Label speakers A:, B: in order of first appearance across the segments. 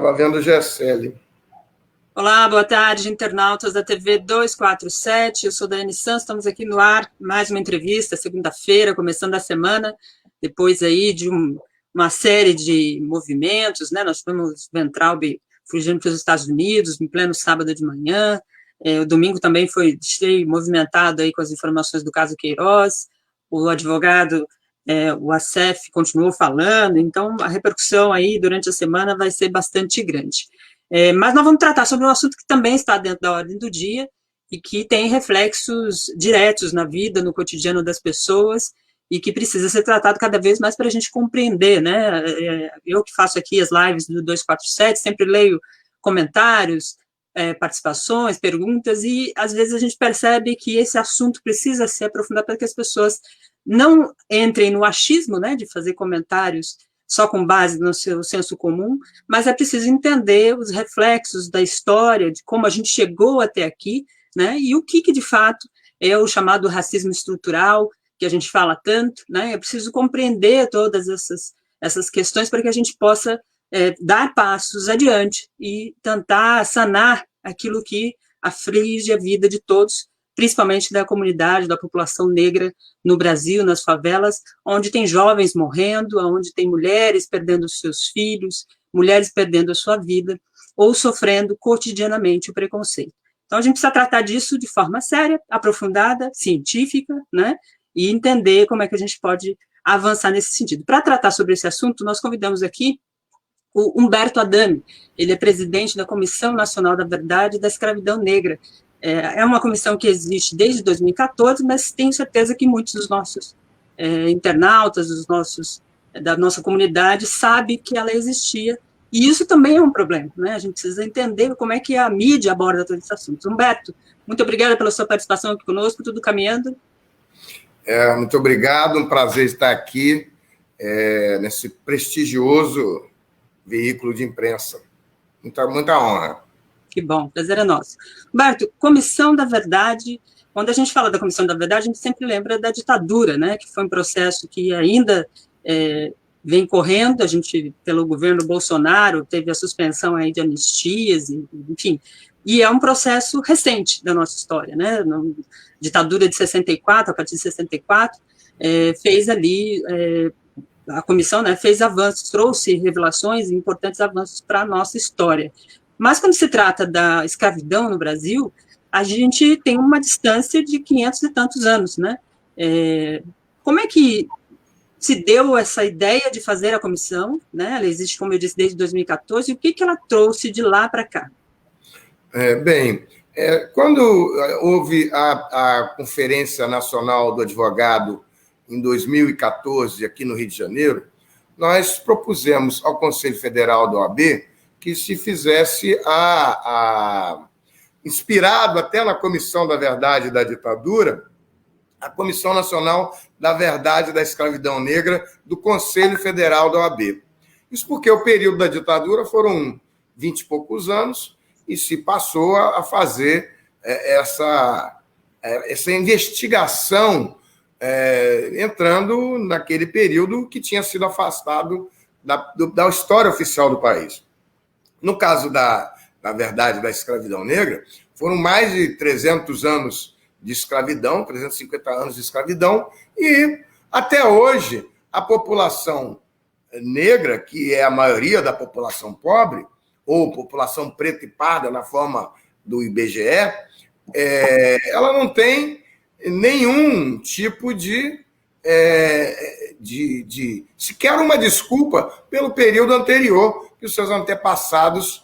A: Estava vendo o GSL.
B: Olá, boa tarde, internautas da TV 247. Eu sou Daiane Santos, estamos aqui no ar, mais uma entrevista, segunda-feira, começando a semana, depois aí de uma série de movimentos, né? Nós tivemos Weintraub fugindo para os Estados Unidos, em pleno sábado de manhã, o domingo também foi cheio, movimentado aí com as informações do caso Queiroz, o advogado, o Assef, continuou falando, então a repercussão aí durante a semana vai ser bastante grande. Mas nós vamos tratar sobre um assunto que também está dentro da ordem do dia e que tem reflexos diretos na vida, no cotidiano das pessoas e que precisa ser tratado cada vez mais para a gente compreender, né? Eu que faço aqui as lives do 247, sempre leio comentários, participações, perguntas, e às vezes a gente percebe que esse assunto precisa ser aprofundado para que as pessoas não entrem no achismo, né, de fazer comentários só com base no seu senso comum, mas é preciso entender os reflexos da história, de como a gente chegou até aqui, né, e o que de fato é o chamado racismo estrutural, que a gente fala tanto, né, é preciso compreender todas essas questões para que a gente possa dar passos adiante e tentar sanar aquilo que aflige a vida de todos, principalmente da comunidade, da população negra no Brasil, nas favelas, onde tem jovens morrendo, onde tem mulheres perdendo seus filhos, mulheres perdendo a sua vida, ou sofrendo cotidianamente o preconceito. Então, a gente precisa tratar disso de forma séria, aprofundada, científica, né, e entender como é que a gente pode avançar nesse sentido. Para tratar sobre esse assunto, nós convidamos aqui o Humberto Adami, ele é presidente da Comissão Nacional da Verdade e da Escravidão Negra. É uma comissão que existe desde 2014, mas tenho certeza que muitos dos nossos internautas, da nossa comunidade, sabem que ela existia, e isso também é um problema, né? A gente precisa entender como é que a mídia aborda todos esses assuntos. Humberto, muito obrigada pela sua participação aqui conosco, tudo caminhando.
A: Muito obrigado, um prazer estar aqui nesse prestigioso veículo de imprensa. Muita honra.
B: Que bom, prazer é nosso. Humberto, Comissão da Verdade, quando a gente fala da Comissão da Verdade, a gente sempre lembra da ditadura, né, que foi um processo que ainda vem correndo, a gente, pelo governo Bolsonaro, teve a suspensão aí de anistias, enfim, e é um processo recente da nossa história, né, ditadura de 64, a partir de 64, fez ali... a comissão, né, fez avanços, trouxe revelações e importantes avanços para a nossa história. Mas quando se trata da escravidão no Brasil, a gente tem uma distância de 500 e tantos anos, né? Como é que se deu essa ideia de fazer a comissão, né? Ela existe, como eu disse, desde 2014, e o que ela trouxe de lá para cá?
A: Quando houve a Conferência Nacional do Advogado em 2014, aqui no Rio de Janeiro, nós propusemos ao Conselho Federal da OAB que se fizesse inspirado até na Comissão da Verdade e da Ditadura, a Comissão Nacional da Verdade e da Escravidão Negra do Conselho Federal da OAB. Isso porque o período da ditadura foram 20 e poucos anos e se passou a fazer essa investigação entrando naquele período que tinha sido afastado da história oficial do país. No caso da verdade da escravidão negra, foram mais de 300 anos de escravidão, 350 anos de escravidão, e até hoje a população negra, que é a maioria da população pobre, ou população preta e parda na forma do IBGE, ela não tem nenhum tipo de sequer uma desculpa pelo período anterior que os seus antepassados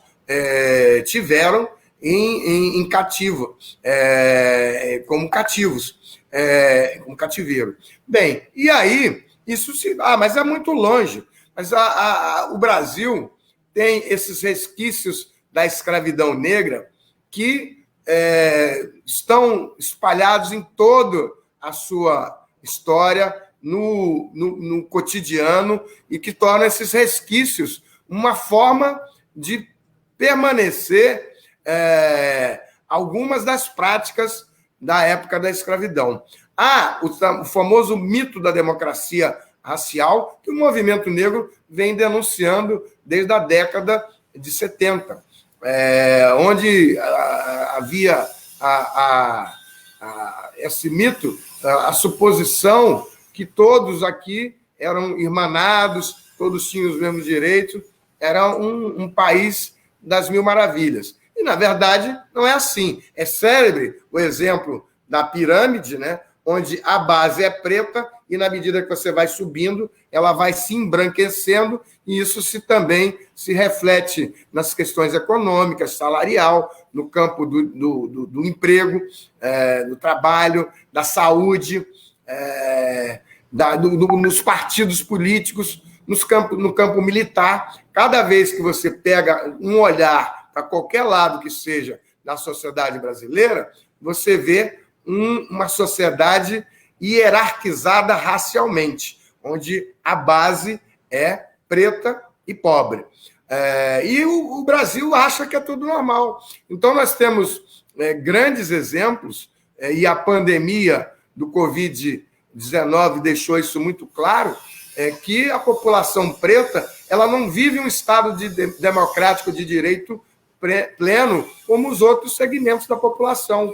A: tiveram em cativo, como cativos, como cativeiro. Bem, e aí, isso mas é muito longe. Mas o Brasil tem esses resquícios da escravidão negra que estão espalhados em toda a sua história, no cotidiano, e que tornam esses resquícios uma forma de permanecer algumas das práticas da época da escravidão. O famoso mito da democracia racial, que o movimento negro vem denunciando desde a década de 70, onde havia esse mito, a suposição que todos aqui eram irmanados, todos tinham os mesmos direitos, era um país das mil maravilhas. E, na verdade, não é assim. É célebre o exemplo da pirâmide, né, onde a base é preta e, na medida que você vai subindo, ela vai se embranquecendo, e isso também se reflete nas questões econômicas, salarial, no campo do emprego, do trabalho, da saúde, nos partidos políticos, no campo militar. Cada vez que você pega um olhar para qualquer lado que seja da sociedade brasileira, você vê uma sociedade hierarquizada racialmente, onde a base é preta e pobre. E o Brasil acha que é tudo normal. Então, nós temos grandes exemplos, e a pandemia do Covid-19 deixou isso muito claro, que a população preta ela não vive um Estado democrático de direito pleno como os outros segmentos da população.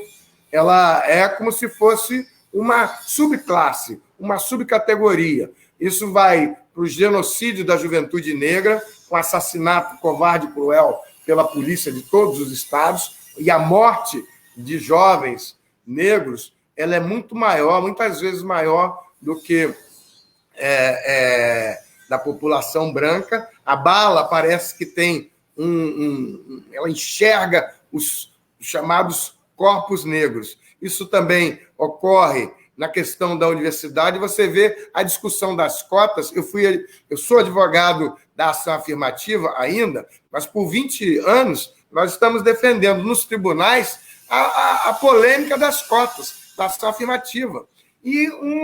A: Ela é como se fosse uma subclasse, uma subcategoria. Isso vai para o genocídio da juventude negra, com assassinato covarde e cruel pela polícia de todos os estados, e a morte de jovens negros, ela é muito maior, muitas vezes maior do que da população branca. A bala parece que tem ela enxerga os chamados corpos negros. Isso também ocorre na questão da universidade. Você vê a discussão das cotas. Eu sou advogado da ação afirmativa ainda, mas por 20 anos nós estamos defendendo nos tribunais a polêmica das cotas, da ação afirmativa. E um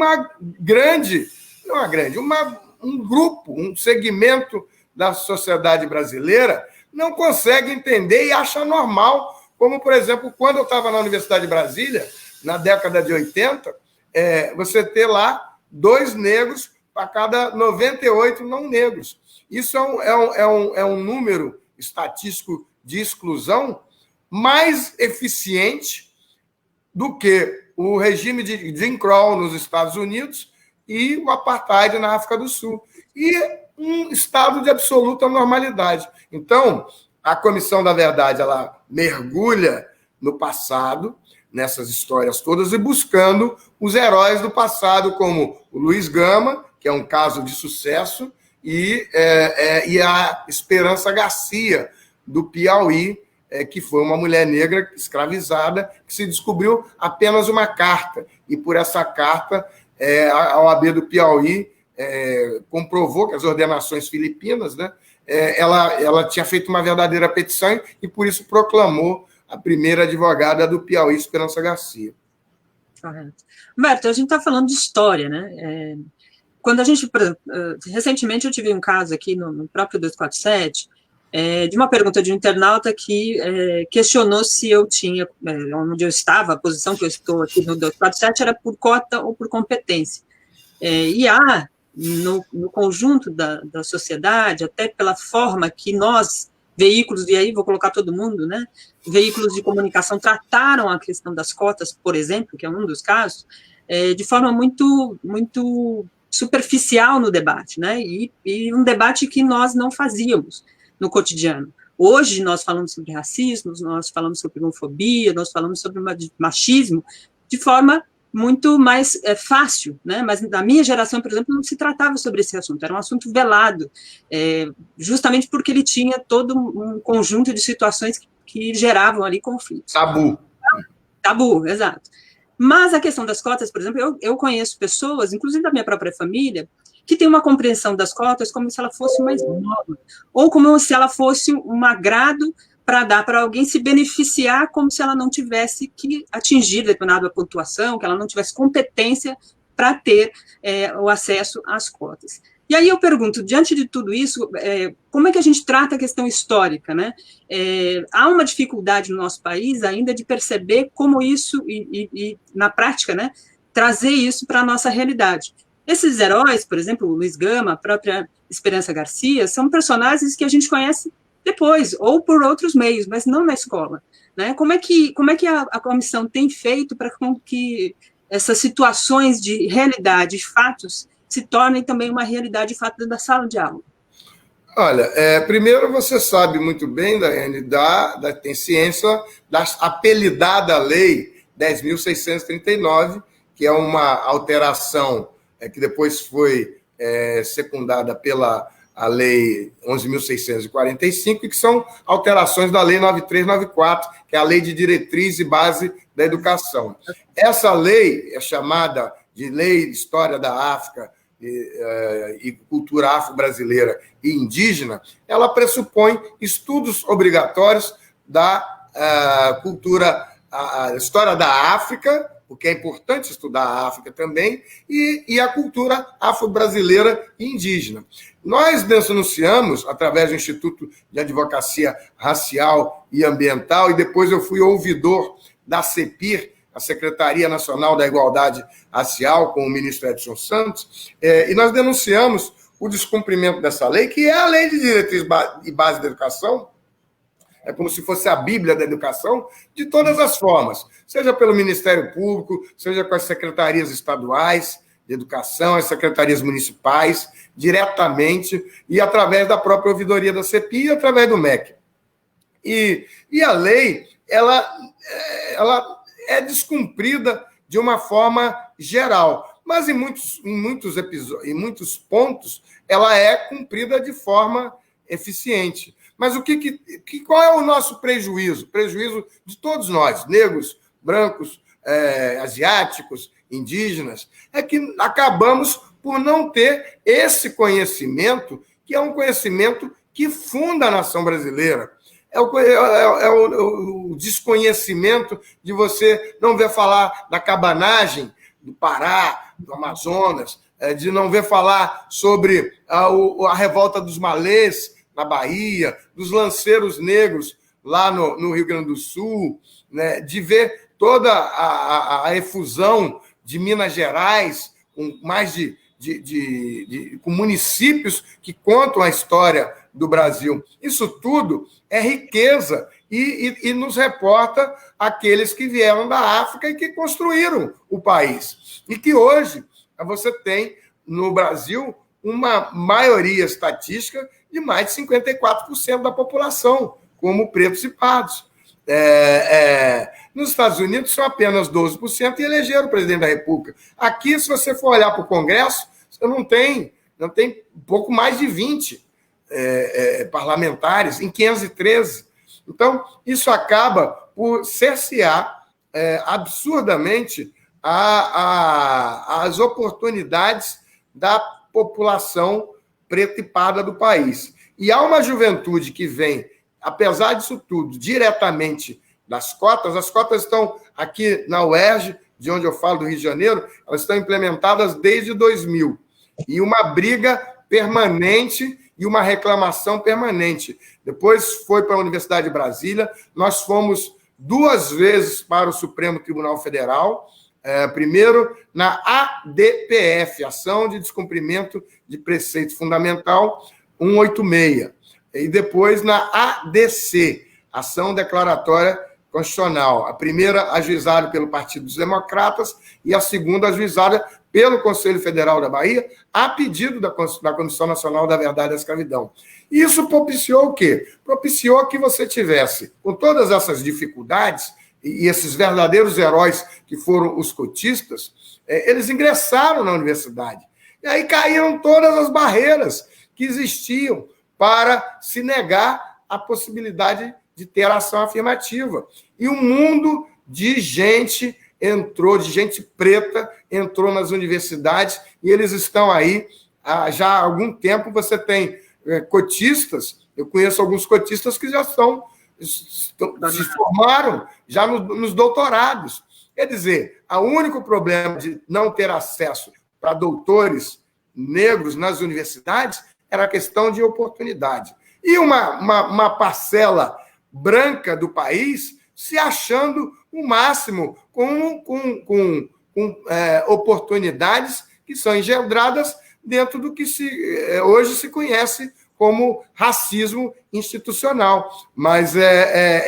A: grupo, um segmento da sociedade brasileira não consegue entender e acha normal, como, por exemplo, quando eu estava na Universidade de Brasília, na década de 80, você ter lá 2 negros para cada 98 não negros. Isso é um número estatístico de exclusão mais eficiente do que o regime de Jim Crow nos Estados Unidos e o apartheid na África do Sul. E um estado de absoluta normalidade. Então, a Comissão da Verdade ela mergulha no passado, nessas histórias todas, e buscando os heróis do passado, como o Luiz Gama, que é um caso de sucesso, e a Esperança Garcia, do Piauí, que foi uma mulher negra escravizada, que se descobriu apenas uma carta. E por essa carta, a OAB do Piauí comprovou que as ordenações filipinas, né, ela tinha feito uma verdadeira petição e, por isso, proclamou a primeira advogada do Piauí, Esperança Garcia.
B: Correto. Humberto, a gente está falando de história, né? Quando a gente, recentemente eu tive um caso aqui no próprio 247, de uma pergunta de um internauta que questionou se eu tinha, onde eu estava, a posição que eu estou aqui no 247 era por cota ou por competência. E há, no conjunto da sociedade, até pela forma que nós, veículos, e aí vou colocar todo mundo, né, veículos de comunicação trataram a questão das cotas, por exemplo, que é um dos casos, de forma muito, muito superficial no debate, né, e um debate que nós não fazíamos no cotidiano. Hoje nós falamos sobre racismo, nós falamos sobre homofobia, nós falamos sobre machismo, de forma muito mais fácil, né? Mas na minha geração, por exemplo, não se tratava sobre esse assunto, era um assunto velado, justamente porque ele tinha todo um conjunto de situações que geravam ali conflitos. Tabu, exato. Mas a questão das cotas, por exemplo, eu conheço pessoas, inclusive da minha própria família, que tem uma compreensão das cotas como se ela fosse uma esmola, ou como se ela fosse um agrado para dar para alguém se beneficiar, como se ela não tivesse que atingir determinada pontuação, que ela não tivesse competência para ter o acesso às cotas. E aí eu pergunto, diante de tudo isso, como é que a gente trata a questão histórica, né? Há uma dificuldade no nosso país ainda de perceber como isso, e na prática, né, trazer isso para a nossa realidade. Esses heróis, por exemplo, o Luiz Gama, a própria Esperança Garcia, são personagens que a gente conhece depois, ou por outros meios, mas não na escola. Né? Como é que a comissão tem feito para que essas situações de realidade, de fatos, se tornem também uma realidade de fato dentro da sala de aula?
A: Olha, primeiro você sabe muito bem, Daiane, tem ciência da apelidada Lei 10.639, que é uma alteração que depois foi secundada pela a Lei 11.645, que são alterações da Lei 9394, que é a Lei de Diretriz e Base da Educação. Essa lei é chamada de Lei de História da África e Cultura Afro-Brasileira e Indígena. Ela pressupõe estudos obrigatórios da cultura, a história da África, porque é importante estudar a África também, e a cultura afro-brasileira e indígena. Nós denunciamos, através do Instituto de Advocacia Racial e Ambiental, e depois eu fui ouvidor da CEPIR, a Secretaria Nacional da Igualdade Racial, com o ministro Edson Santos, e nós denunciamos o descumprimento dessa lei, que é a Lei de Diretriz e Base da Educação, é como se fosse a Bíblia da educação, de todas as formas, seja pelo Ministério Público, seja com as secretarias estaduais de educação, as secretarias municipais, diretamente, e através da própria ouvidoria da CEPI e através do MEC. E a lei, ela é descumprida de uma forma geral, mas em muitos pontos, ela é cumprida de forma eficiente. Mas qual é o nosso prejuízo? Prejuízo de todos nós, negros, brancos, asiáticos, indígenas, é que acabamos por não ter esse conhecimento, que é um conhecimento que funda a nação brasileira. É o desconhecimento de você não ver falar da cabanagem do Pará, do Amazonas, de não ver falar sobre a revolta dos malês na Bahia, dos lanceiros negros lá no Rio Grande do Sul, né, de ver toda a efusão de Minas Gerais, com mais com municípios que contam a história do Brasil. Isso tudo é riqueza e nos reporta aqueles que vieram da África e que construíram o país. E que hoje você tem no Brasil uma maioria estatística de mais de 54% da população, como pretos e pardos. Nos Estados Unidos são apenas 12% e elegeram o presidente da República. Aqui, se você for olhar para o Congresso, você não tem um pouco mais de 20 parlamentares, em 513. Então, isso acaba por cercear absurdamente as oportunidades da população preta e parda do país. E há uma juventude que vem, apesar disso tudo, diretamente das cotas. As cotas estão aqui na UERJ, de onde eu falo, do Rio de Janeiro, elas estão implementadas desde 2000. E uma briga permanente e uma reclamação permanente. Depois foi para a Universidade de Brasília, nós fomos 2 vezes para o Supremo Tribunal Federal, primeiro na ADPF, Ação de Descumprimento de Preceito Fundamental 186, e depois na ADC, Ação Declaratória Constitucional, a primeira ajuizada pelo Partido dos Democratas e a segunda ajuizada pelo Conselho Federal da Bahia, a pedido da Comissão Nacional da Verdade e da Escravidão. Isso propiciou o quê? Propiciou que você tivesse, com todas essas dificuldades, e esses verdadeiros heróis que foram os cotistas, eles ingressaram na universidade. E aí caíram todas as barreiras que existiam para se negar a possibilidade de ter ação afirmativa. E um mundo de gente entrou, de gente preta, entrou nas universidades, e eles estão aí já há algum tempo. Você tem cotistas, eu conheço alguns cotistas que já se formaram já nos doutorados. Quer dizer, o único problema de não ter acesso para doutores negros nas universidades era a questão de oportunidade. E uma parcela branca do país se achando o máximo com oportunidades que são engendradas dentro do que hoje se conhece como racismo institucional. Mas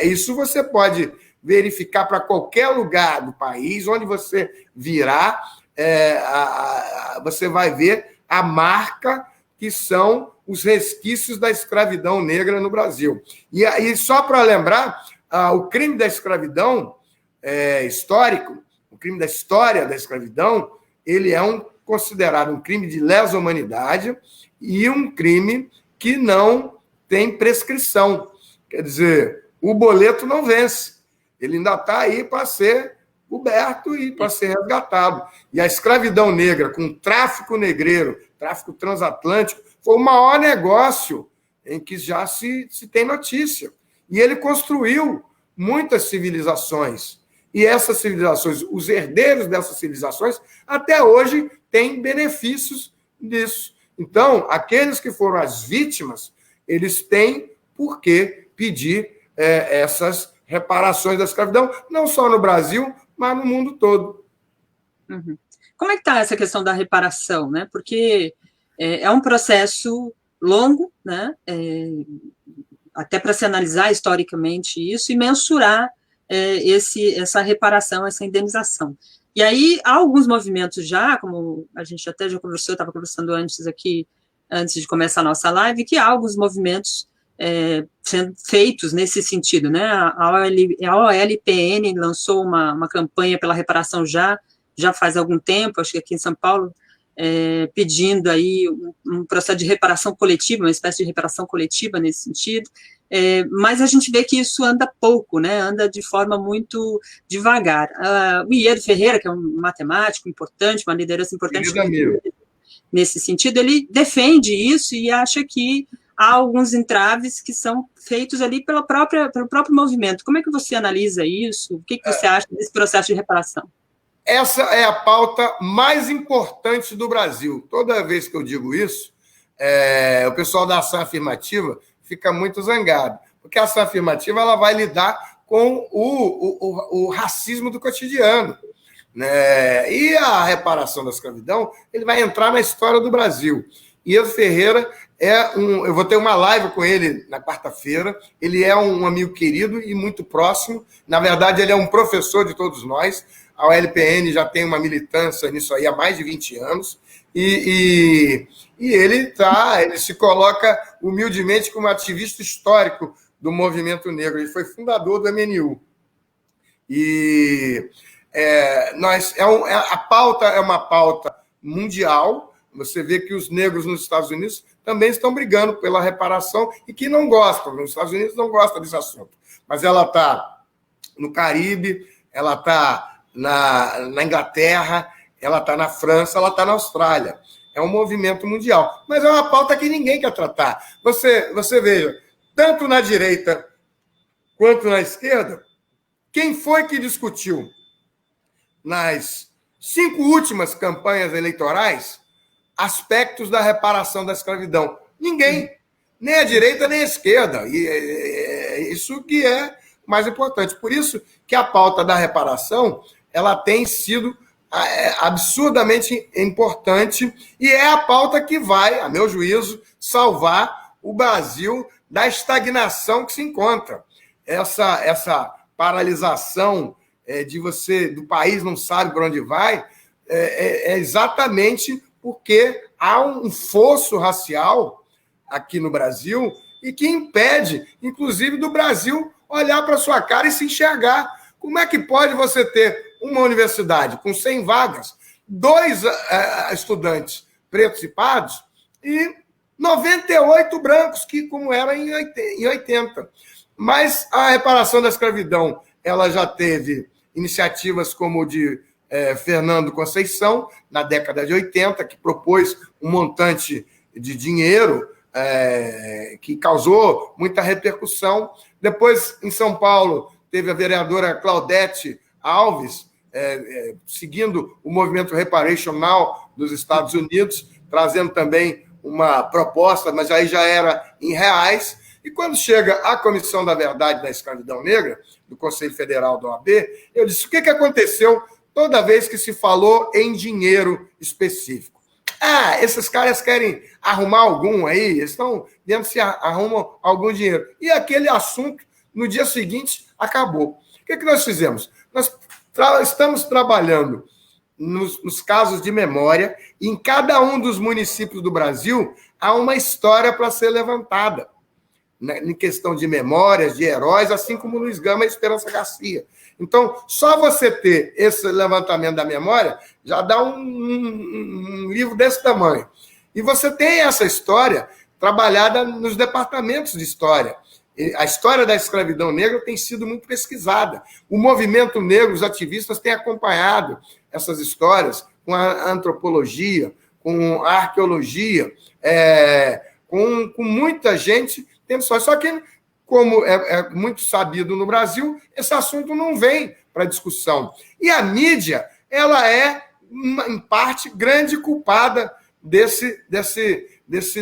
A: isso você pode verificar para qualquer lugar do país, onde você virar, você vai ver a marca que são os resquícios da escravidão negra no Brasil. E só para lembrar, o crime da escravidão histórico, o crime da história da escravidão, ele é considerado um crime de lesa humanidade e um crime que não tem prescrição. Quer dizer, o boleto não vence. Ele ainda está aí para ser coberto e para ser resgatado. E a escravidão negra, com tráfico negreiro, tráfico transatlântico, foi o maior negócio em que já se tem notícia. E ele construiu muitas civilizações. E essas civilizações, os herdeiros dessas civilizações, até hoje têm benefícios disso. Então, aqueles que foram as vítimas, eles têm por que pedir essas reparações da escravidão, não só no Brasil, mas no mundo todo.
B: Uhum. Como é que está essa questão da reparação, né? Porque é um processo longo, né? Até para se analisar historicamente isso e mensurar essa reparação, essa indenização. E aí, há alguns movimentos já, como a gente até já conversou, eu estava conversando antes de começar a nossa live, que há alguns movimentos sendo feitos nesse sentido, né? A OLPN lançou uma campanha pela reparação já faz algum tempo, acho que aqui em São Paulo, pedindo aí um processo de reparação coletiva, uma espécie de reparação coletiva nesse sentido, mas a gente vê que isso anda pouco, né? Anda de forma muito devagar. O Iero Ferreira, que é um matemático importante, uma liderança importante nesse sentido, ele defende isso e acha que há alguns entraves que são feitos ali pelo próprio movimento. Como é que você analisa isso? O que você acha desse processo de reparação?
A: Essa é a pauta mais importante do Brasil. Toda vez que eu digo isso, o pessoal da ação afirmativa fica muito zangado, porque a ação afirmativa ela vai lidar com o racismo do cotidiano, né? E a reparação da escravidão, ele vai entrar na história do Brasil. Iero Ferreira eu vou ter uma live com ele na quarta-feira. Ele é um amigo querido e muito próximo. Na verdade, ele é um professor de todos nós. A OLPN já tem uma militância nisso aí há mais de 20 anos. E ele se coloca humildemente como ativista histórico do movimento negro. Ele foi fundador do MNU. E a pauta é uma pauta mundial. Você vê que os negros nos Estados Unidos também estão brigando pela reparação e que não gostam. Nos Estados Unidos não gostam desse assunto. Mas ela está no Caribe, ela está na Inglaterra, ela está na França, ela está na Austrália. É um movimento mundial. Mas é uma pauta que ninguém quer tratar. Você veja, tanto na direita quanto na esquerda, quem foi que discutiu nas 5 últimas campanhas eleitorais aspectos da reparação da escravidão? Ninguém. Nem a direita, nem a esquerda. E isso que é mais importante. Por isso que a pauta da reparação ela tem sido absurdamente importante e é a pauta que vai, a meu juízo, salvar o Brasil da estagnação que se encontra. Essa paralisação do país não sabe para onde vai, é exatamente porque há um fosso racial aqui no Brasil e que impede, inclusive, do Brasil olhar para sua cara e se enxergar. Como é que pode você ter uma universidade com 100 vagas, 2 estudantes pretos e pardos e 98 brancos, como era em 80? Mas a reparação da escravidão ela já teve iniciativas como o de Fernando Conceição, na década de 80, que propôs um montante de dinheiro que causou muita repercussão. Depois, em São Paulo, teve a vereadora Claudete Alves, seguindo o movimento Reparation Now dos Estados Unidos, trazendo também uma proposta, mas aí já era em reais. E quando chega a Comissão da Verdade da Escravidão Negra, do Conselho Federal da OAB, eu disse, o que aconteceu toda vez que se falou em dinheiro específico? Esses caras querem arrumar algum aí, eles estão vendo se arrumam algum dinheiro. E aquele assunto, no dia seguinte, acabou. O que nós fizemos? Nós estamos trabalhando nos casos de memória, e em cada um dos municípios do Brasil há uma história para ser levantada, né, em questão de memórias, de heróis, assim como Luiz Gama e Esperança Garcia. Então, só você ter esse levantamento da memória já dá um livro desse tamanho. E você tem essa história trabalhada nos departamentos de história. A história da escravidão negra tem sido muito pesquisada. O movimento negro, os ativistas têm acompanhado essas histórias com a antropologia, com a arqueologia, com muita gente tendo história. Só que, como é muito sabido no Brasil, esse assunto não vem para discussão. E a mídia, ela é, em parte, grande culpada desse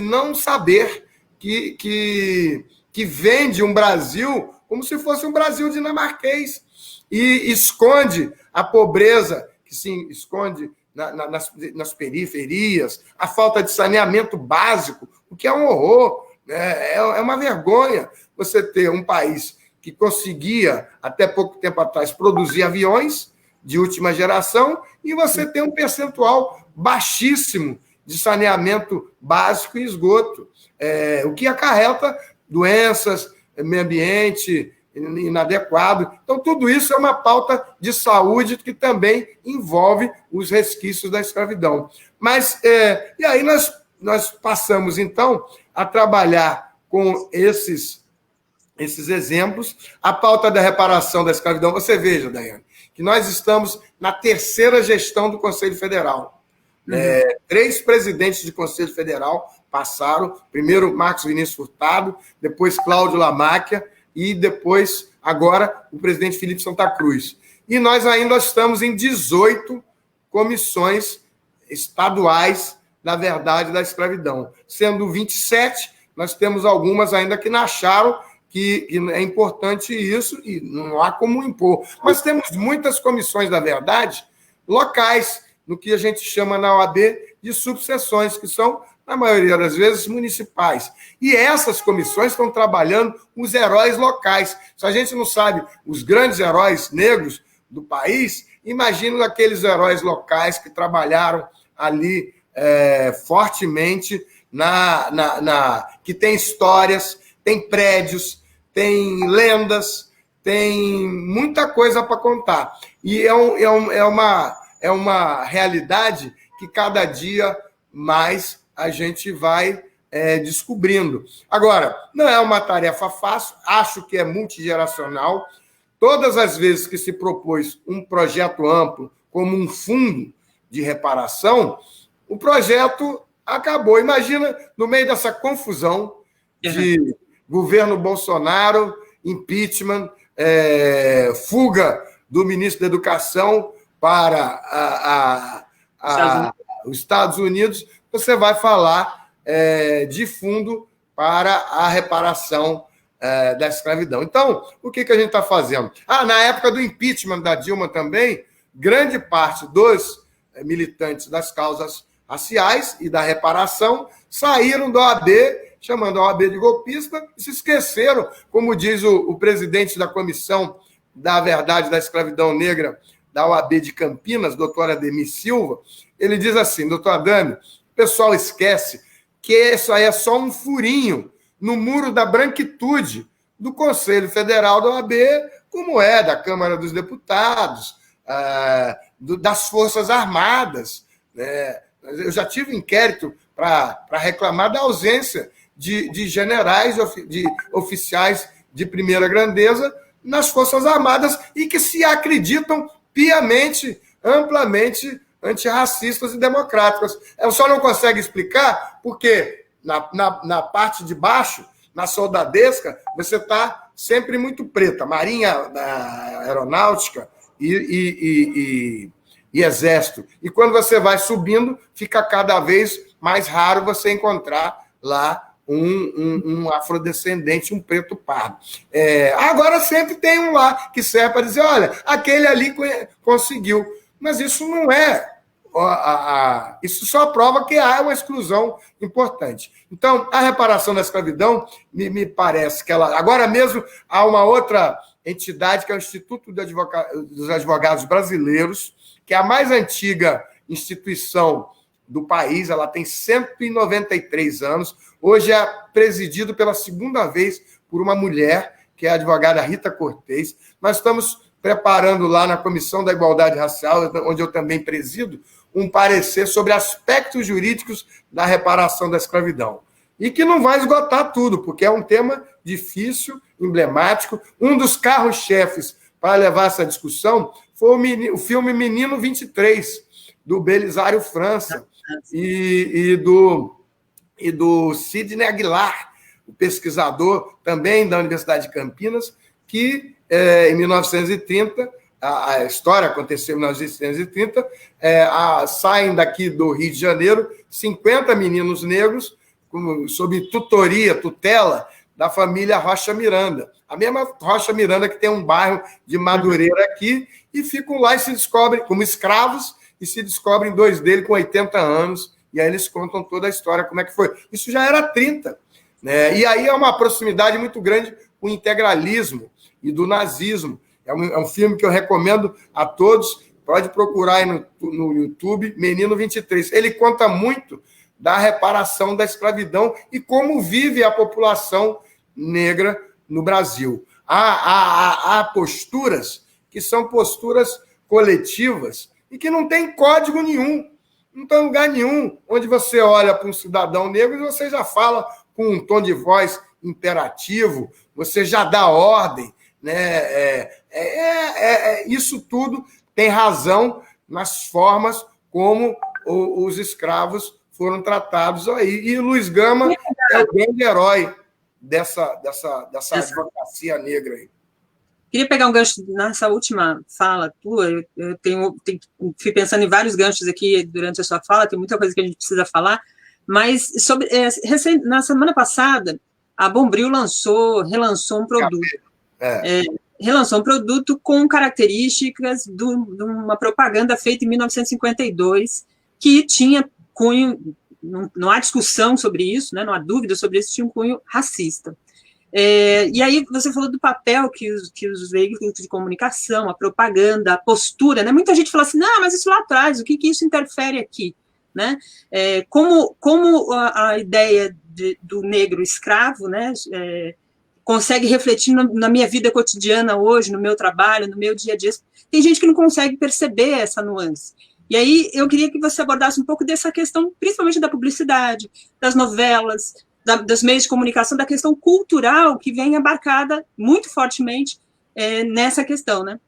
A: não saber que vende um Brasil como se fosse um Brasil dinamarquês e esconde a pobreza que se esconde nas periferias, a falta de saneamento básico, o que é um horror, é uma vergonha você ter um país que conseguia, até pouco tempo atrás, produzir aviões de última geração e você ter um percentual baixíssimo de saneamento básico e esgoto, o que acarreta doenças, meio ambiente inadequado. Então, tudo isso é uma pauta de saúde que também envolve os resquícios da escravidão. Mas, e aí nós passamos, então, a trabalhar com esses exemplos. A pauta da reparação da escravidão, você veja, Daiane, que nós estamos na terceira gestão do Conselho Federal. 3 presidentes de Conselho Federal passaram, primeiro Marcos Vinícius Furtado, depois Cláudio Lamáquia e depois, agora, o presidente Felipe Santa Cruz. E nós ainda estamos em 18 comissões estaduais da verdade da escravidão. Sendo 27, nós temos algumas ainda que não acharam que é importante isso e não há como impor. Mas temos muitas comissões da verdade locais, no que a gente chama na OAB de subseções, que são, na maioria das vezes, municipais. E essas comissões estão trabalhando os heróis locais. Se a gente não sabe os grandes heróis negros do país, imagina aqueles heróis locais que trabalharam ali fortemente, que tem histórias, tem prédios, tem lendas, tem muita coisa para contar. E é uma realidade que cada dia mais a gente vai descobrindo. Agora, não é uma tarefa fácil, acho que é multigeracional. Todas as vezes que se propôs um projeto amplo, como um fundo de reparação, o projeto acabou. Imagina, no meio dessa confusão de governo Bolsonaro, impeachment, fuga do ministro da Educação para os Estados Unidos, você vai falar de fundo para a reparação da escravidão. Então, o que a gente está fazendo? Na época do impeachment da Dilma também, grande parte dos militantes das causas raciais e da reparação saíram da OAB, chamando a OAB de golpista, e se esqueceram, como diz o presidente da Comissão da Verdade da Escravidão Negra da OAB de Campinas, doutor Ademir Silva, ele diz assim, doutor Adame, o pessoal esquece que isso aí é só um furinho no muro da branquitude do Conselho Federal da OAB, como da Câmara dos Deputados, das Forças Armadas. Eu já tive inquérito para reclamar da ausência de generais, de oficiais de primeira grandeza nas Forças Armadas e que se acreditam piamente, amplamente antirracistas e democráticas. Eu só não consigo explicar porque na parte de baixo, na soldadesca, você está sempre muito preta, Marinha, Aeronáutica e Exército. E quando você vai subindo, fica cada vez mais raro você encontrar lá um afrodescendente, um preto pardo. Agora sempre tem um lá que serve para dizer, olha, aquele ali conseguiu. Mas isso não é isso só prova que há uma exclusão importante. Então, a reparação da escravidão, me parece que ela... Agora mesmo, há uma outra entidade, que é o Instituto dos Advogados Brasileiros, que é a mais antiga instituição do país, ela tem 193 anos, hoje é presidido pela segunda vez por uma mulher, que é a advogada Rita Cortez. Nós estamos preparando lá na Comissão da Igualdade Racial, onde eu também presido, um parecer sobre aspectos jurídicos da reparação da escravidão. E que não vai esgotar tudo, porque é um tema difícil, emblemático. Um dos carros-chefes para levar essa discussão foi o filme Menino 23, do Belisário França, e do Sidney Aguilar, o pesquisador também da Universidade de Campinas, que em 1930, a história aconteceu em 1930, saem daqui do Rio de Janeiro 50 meninos negros sob tutela da família Rocha Miranda. A mesma Rocha Miranda que tem um bairro de Madureira aqui, e ficam lá e se descobrem como escravos, e se descobrem dois deles com 80 anos, e aí eles contam toda a história, como é que foi. Isso já era 30, né? E aí é uma proximidade muito grande com o integralismo e do nazismo. É um filme que eu recomendo a todos, pode procurar aí no YouTube, Menino 23. Ele conta muito da reparação da escravidão e como vive a população negra no Brasil. Há posturas que são posturas coletivas e que não tem código nenhum, não tem lugar nenhum onde você olha para um cidadão negro e você já fala com um tom de voz imperativo, você já dá ordem, né? Isso tudo tem razão nas formas como os escravos foram tratados aí. E Luiz Gama é o grande herói dessa advocacia negra aí.
B: Queria pegar um gancho nessa última fala tua. Fui pensando em vários ganchos aqui durante a sua fala, tem muita coisa que a gente precisa falar, mas na semana passada, a Bombril relançou um produto. Relançou um produto com características de uma propaganda feita em 1952, que tinha cunho, não há discussão sobre isso, né, não há dúvida sobre isso, tinha um cunho racista. E aí você falou do papel que os veículos de comunicação, a propaganda, a postura, né? Muita gente fala assim, não, mas isso lá atrás, o que isso interfere aqui? Né? Como a ideia do negro escravo, né, consegue refletir na minha vida cotidiana hoje, no meu trabalho, no meu dia a dia. Tem gente que não consegue perceber essa nuance. E aí eu queria que você abordasse um pouco dessa questão, principalmente da publicidade, das novelas, dos meios de comunicação, da questão cultural que vem abarcada muito fortemente nessa questão, né?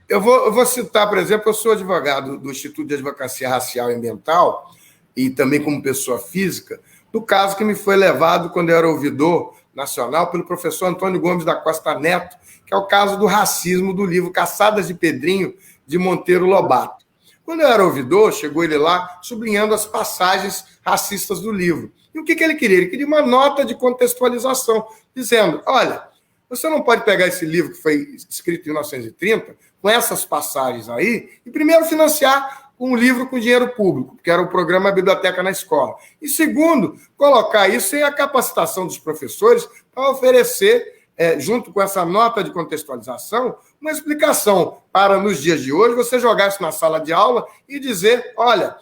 A: Eu vou citar, por exemplo, eu sou advogado do Instituto de Advocacia Racial e Ambiental, e também como pessoa física, do caso que me foi levado quando eu era ouvidor nacional pelo professor Antônio Gomes da Costa Neto, que é o caso do racismo do livro Caçadas de Pedrinho, de Monteiro Lobato. Quando eu era ouvidor, chegou ele lá sublinhando as passagens racistas do livro. E o que ele queria? Ele queria uma nota de contextualização, dizendo, olha, você não pode pegar esse livro que foi escrito em 1930, com essas passagens aí, e primeiro financiar um livro com dinheiro público, que era o programa Biblioteca na Escola. E segundo, colocar isso em a capacitação dos professores para oferecer, junto com essa nota de contextualização, uma explicação para, nos dias de hoje, você jogar isso na sala de aula e dizer, olha,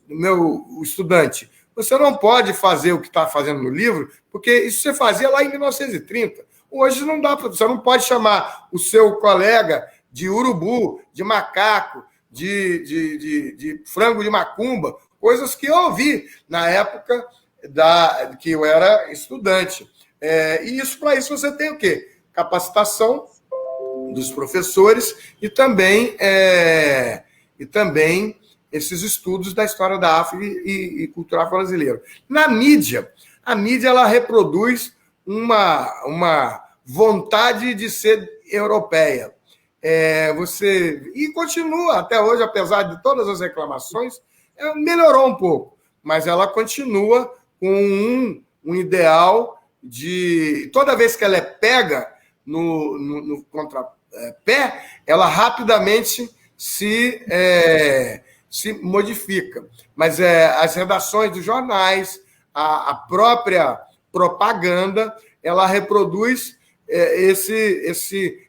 A: meu estudante, você não pode fazer o que está fazendo no livro, porque isso você fazia lá em 1930. Hoje não dá, você não pode chamar o seu colega de urubu, de macaco, de frango de macumba, coisas que eu ouvi na época que eu era estudante. E para isso você tem o quê? Capacitação dos professores e também esses estudos da história da África e cultura afro-brasileira. Na mídia, a mídia ela reproduz uma vontade de ser europeia. E continua até hoje, apesar de todas as reclamações, melhorou um pouco, mas ela continua com um ideal de... Toda vez que ela é pega no contrapé, ela rapidamente se se modifica. Mas as redações dos jornais, a própria propaganda, ela reproduz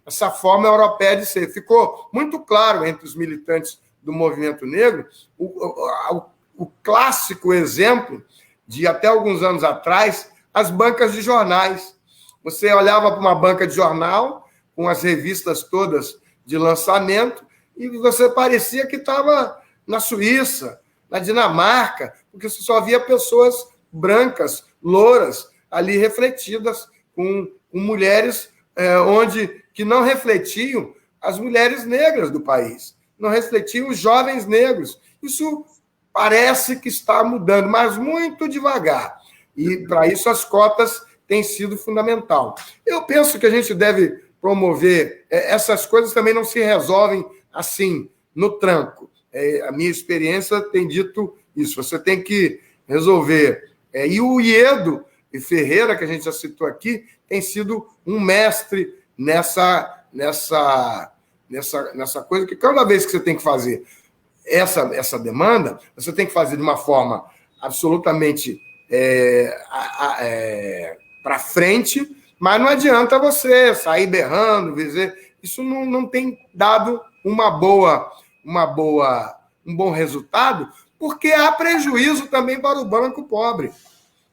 A: essa forma europeia de ser. Ficou muito claro entre os militantes do movimento negro o clássico exemplo de, até alguns anos atrás, as bancas de jornais. Você olhava para uma banca de jornal, com as revistas todas de lançamento, e você parecia que estava na Suíça, na Dinamarca, porque você só via pessoas brancas, louras, ali refletidas, com mulheres que não refletiam as mulheres negras do país, não refletiam os jovens negros. Isso parece que está mudando, mas muito devagar. E, para isso, as cotas têm sido fundamental. Eu penso que a gente deve promover... essas coisas também não se resolvem assim, no tranco. A minha experiência tem dito isso. Você tem que resolver. E o Iedo e Ferreira, que a gente já citou aqui, tem sido um mestre nessa coisa, que cada vez que você tem que fazer essa demanda, você tem que fazer de uma forma absolutamente para frente, mas não adianta você sair berrando, dizer, isso não tem dado um bom resultado, porque há prejuízo também para o branco pobre.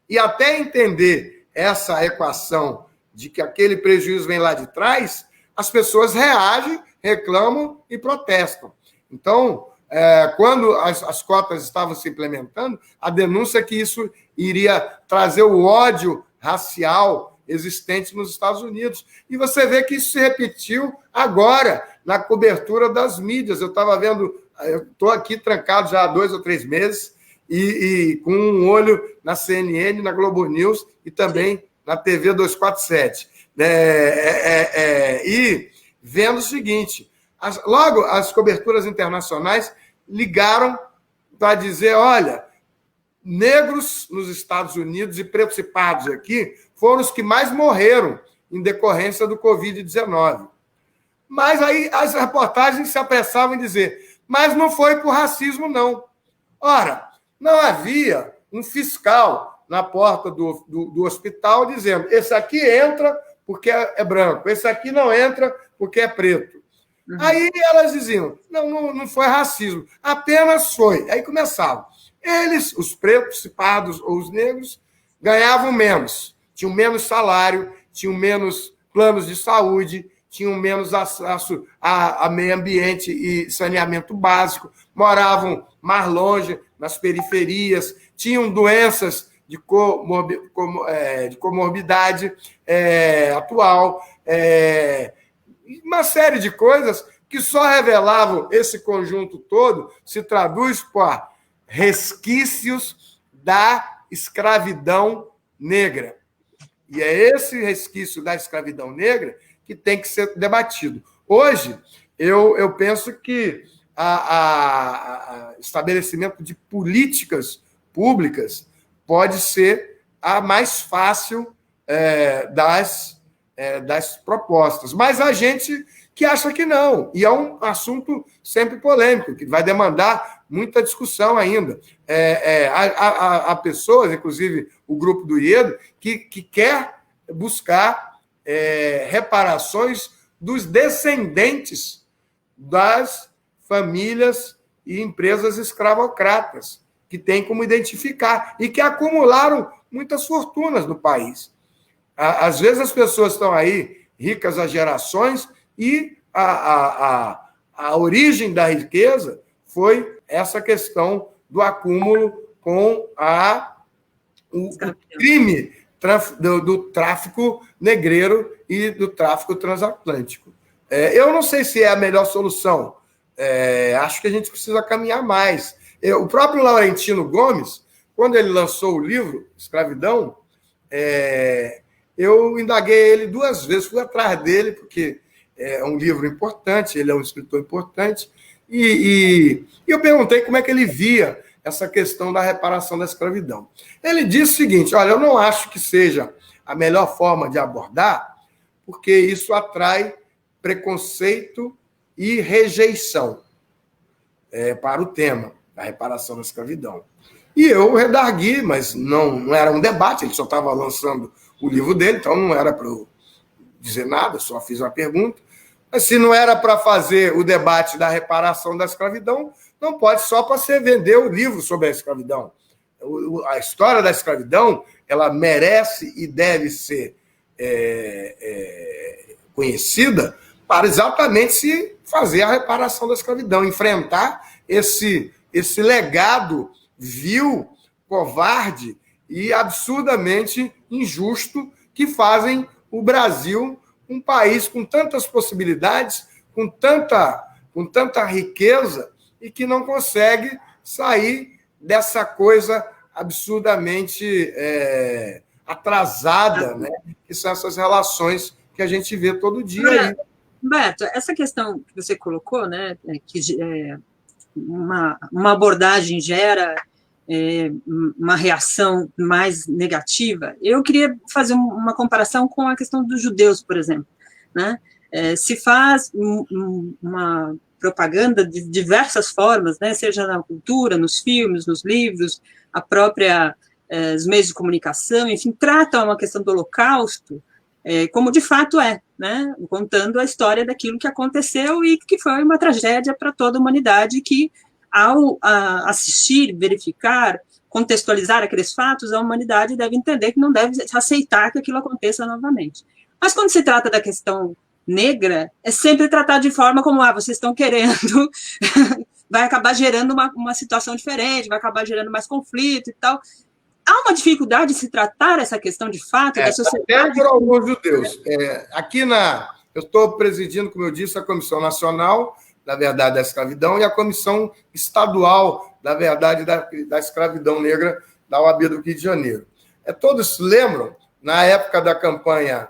A: E até entender essa equação de que aquele prejuízo vem lá de trás, as pessoas reagem, reclamam e protestam. Então, quando as cotas estavam se implementando, a denúncia é que isso iria trazer o ódio racial existente nos Estados Unidos. E você vê que isso se repetiu agora, na cobertura das mídias. Eu estava vendo, eu estou aqui trancado já há 2 ou 3 meses, e com um olho na CNN, na Globo News e também na TV 247. E vendo o seguinte, logo as coberturas internacionais ligaram para dizer, olha, negros nos Estados Unidos e pretos e pardos aqui foram os que mais morreram em decorrência do Covid-19. Mas aí as reportagens se apressavam em dizer, mas não foi por racismo, não. Ora, não havia um fiscal na porta do hospital dizendo, esse aqui entra porque é branco, esse aqui não entra porque é preto. Uhum. Aí elas diziam, não foi racismo, apenas foi. Aí começavam. Eles, os pretos, pardos ou os negros, ganhavam menos, tinham menos salário, tinham menos planos de saúde, tinham menos acesso a meio ambiente e saneamento básico, moravam mais longe, nas periferias, tinham doenças de comorbidade atual, uma série de coisas que só revelavam esse conjunto todo, se traduz por resquícios da escravidão negra. E é esse resquício da escravidão negra que tem que ser debatido. Hoje, eu penso que estabelecimento de políticas públicas pode ser a mais fácil das propostas. Mas há gente que acha que não, e é um assunto sempre polêmico, que vai demandar muita discussão ainda. Há pessoas, inclusive o grupo do Iedo, que quer buscar reparações dos descendentes das famílias e empresas escravocratas, que têm como identificar e que acumularam muitas fortunas no país. Às vezes as pessoas estão aí ricas há gerações e a origem da riqueza foi essa questão do acúmulo com o crime do tráfico negreiro e do tráfico transatlântico. Eu não sei se é a melhor solução. Acho que a gente precisa caminhar mais. O próprio Laurentino Gomes, quando ele lançou o livro Escravidão, eu indaguei ele 2 vezes, fui atrás dele, porque é um livro importante, ele é um escritor importante, e eu perguntei como é que ele via essa questão da reparação da escravidão. Ele disse o seguinte, olha, eu não acho que seja a melhor forma de abordar, porque isso atrai preconceito e rejeição para o tema. da reparação da escravidão. E eu redargui, mas não era um debate, ele só estava lançando o livro dele, então não era para eu dizer nada, só fiz uma pergunta. Mas se não era para fazer o debate da reparação da escravidão, não pode só para você vender o livro sobre a escravidão. A história da escravidão, ela merece e deve ser conhecida para exatamente se fazer a reparação da escravidão, enfrentar esse legado vil, covarde e absurdamente injusto que fazem o Brasil um país com tantas possibilidades, com tanta riqueza e que não consegue sair dessa coisa absurdamente atrasada, né? Que são essas relações que a gente vê todo dia aí.
B: Humberto, essa questão que você colocou, né, que uma abordagem gera uma reação mais negativa, eu queria fazer uma comparação com a questão dos judeus, por exemplo, né? Se faz uma propaganda de diversas formas, né, seja na cultura, nos filmes, nos livros, a própria os meios de comunicação, enfim, tratam uma questão do Holocausto como de fato né, contando a história daquilo que aconteceu e que foi uma tragédia para toda a humanidade, que ao assistir, verificar, contextualizar aqueles fatos, a humanidade deve entender que não deve aceitar que aquilo aconteça novamente. Mas quando se trata da questão negra, é sempre tratado de forma como, vocês estão querendo, vai acabar gerando uma situação diferente, vai acabar gerando mais conflito e tal. Há uma dificuldade de se tratar essa questão de fato da sociedade?
A: Até por alguns judeus. Aqui eu estou presidindo, como eu disse, a Comissão Nacional da Verdade da Escravidão e a Comissão Estadual da Verdade da Escravidão Negra da OAB do Rio de Janeiro. Todos lembram, na época da campanha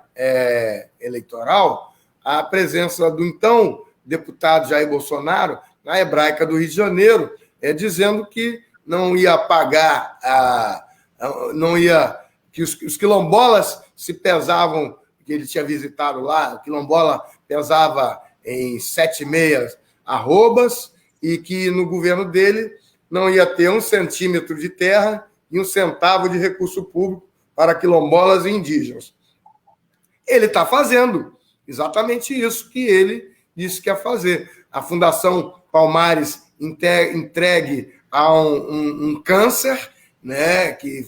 A: eleitoral, a presença do então deputado Jair Bolsonaro na Hebraica do Rio de Janeiro, dizendo que não ia pagar que os quilombolas se pesavam, que ele tinha visitado lá, o quilombola pesava em 7,6 arrobas, e que no governo dele não ia ter 1 centímetro de terra e 1 centavo de recurso público para quilombolas e indígenas. Ele está fazendo exatamente isso que ele disse que ia fazer. A Fundação Palmares entregue a um câncer, né, que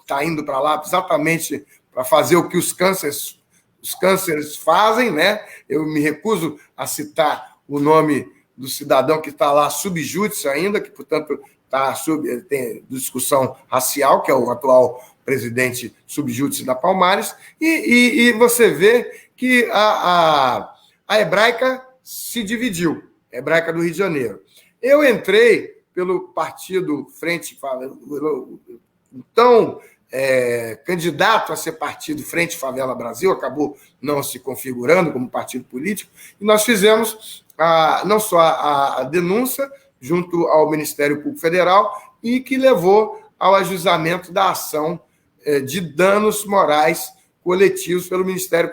A: está indo para lá exatamente para fazer o que os cânceres fazem, né? Eu me recuso a citar o nome do cidadão que está lá subjúdice ainda, que, portanto, tem discussão racial, que é o atual presidente subjúdice da Palmares, e você vê que a Hebraica se dividiu, a Hebraica do Rio de Janeiro. Eu entrei pelo partido Frente Favela, então candidato a ser partido Frente Favela Brasil, acabou não se configurando como partido político, e nós fizemos não só a denúncia junto ao Ministério Público Federal, e que levou ao ajuizamento da ação de danos morais coletivos pelo Ministério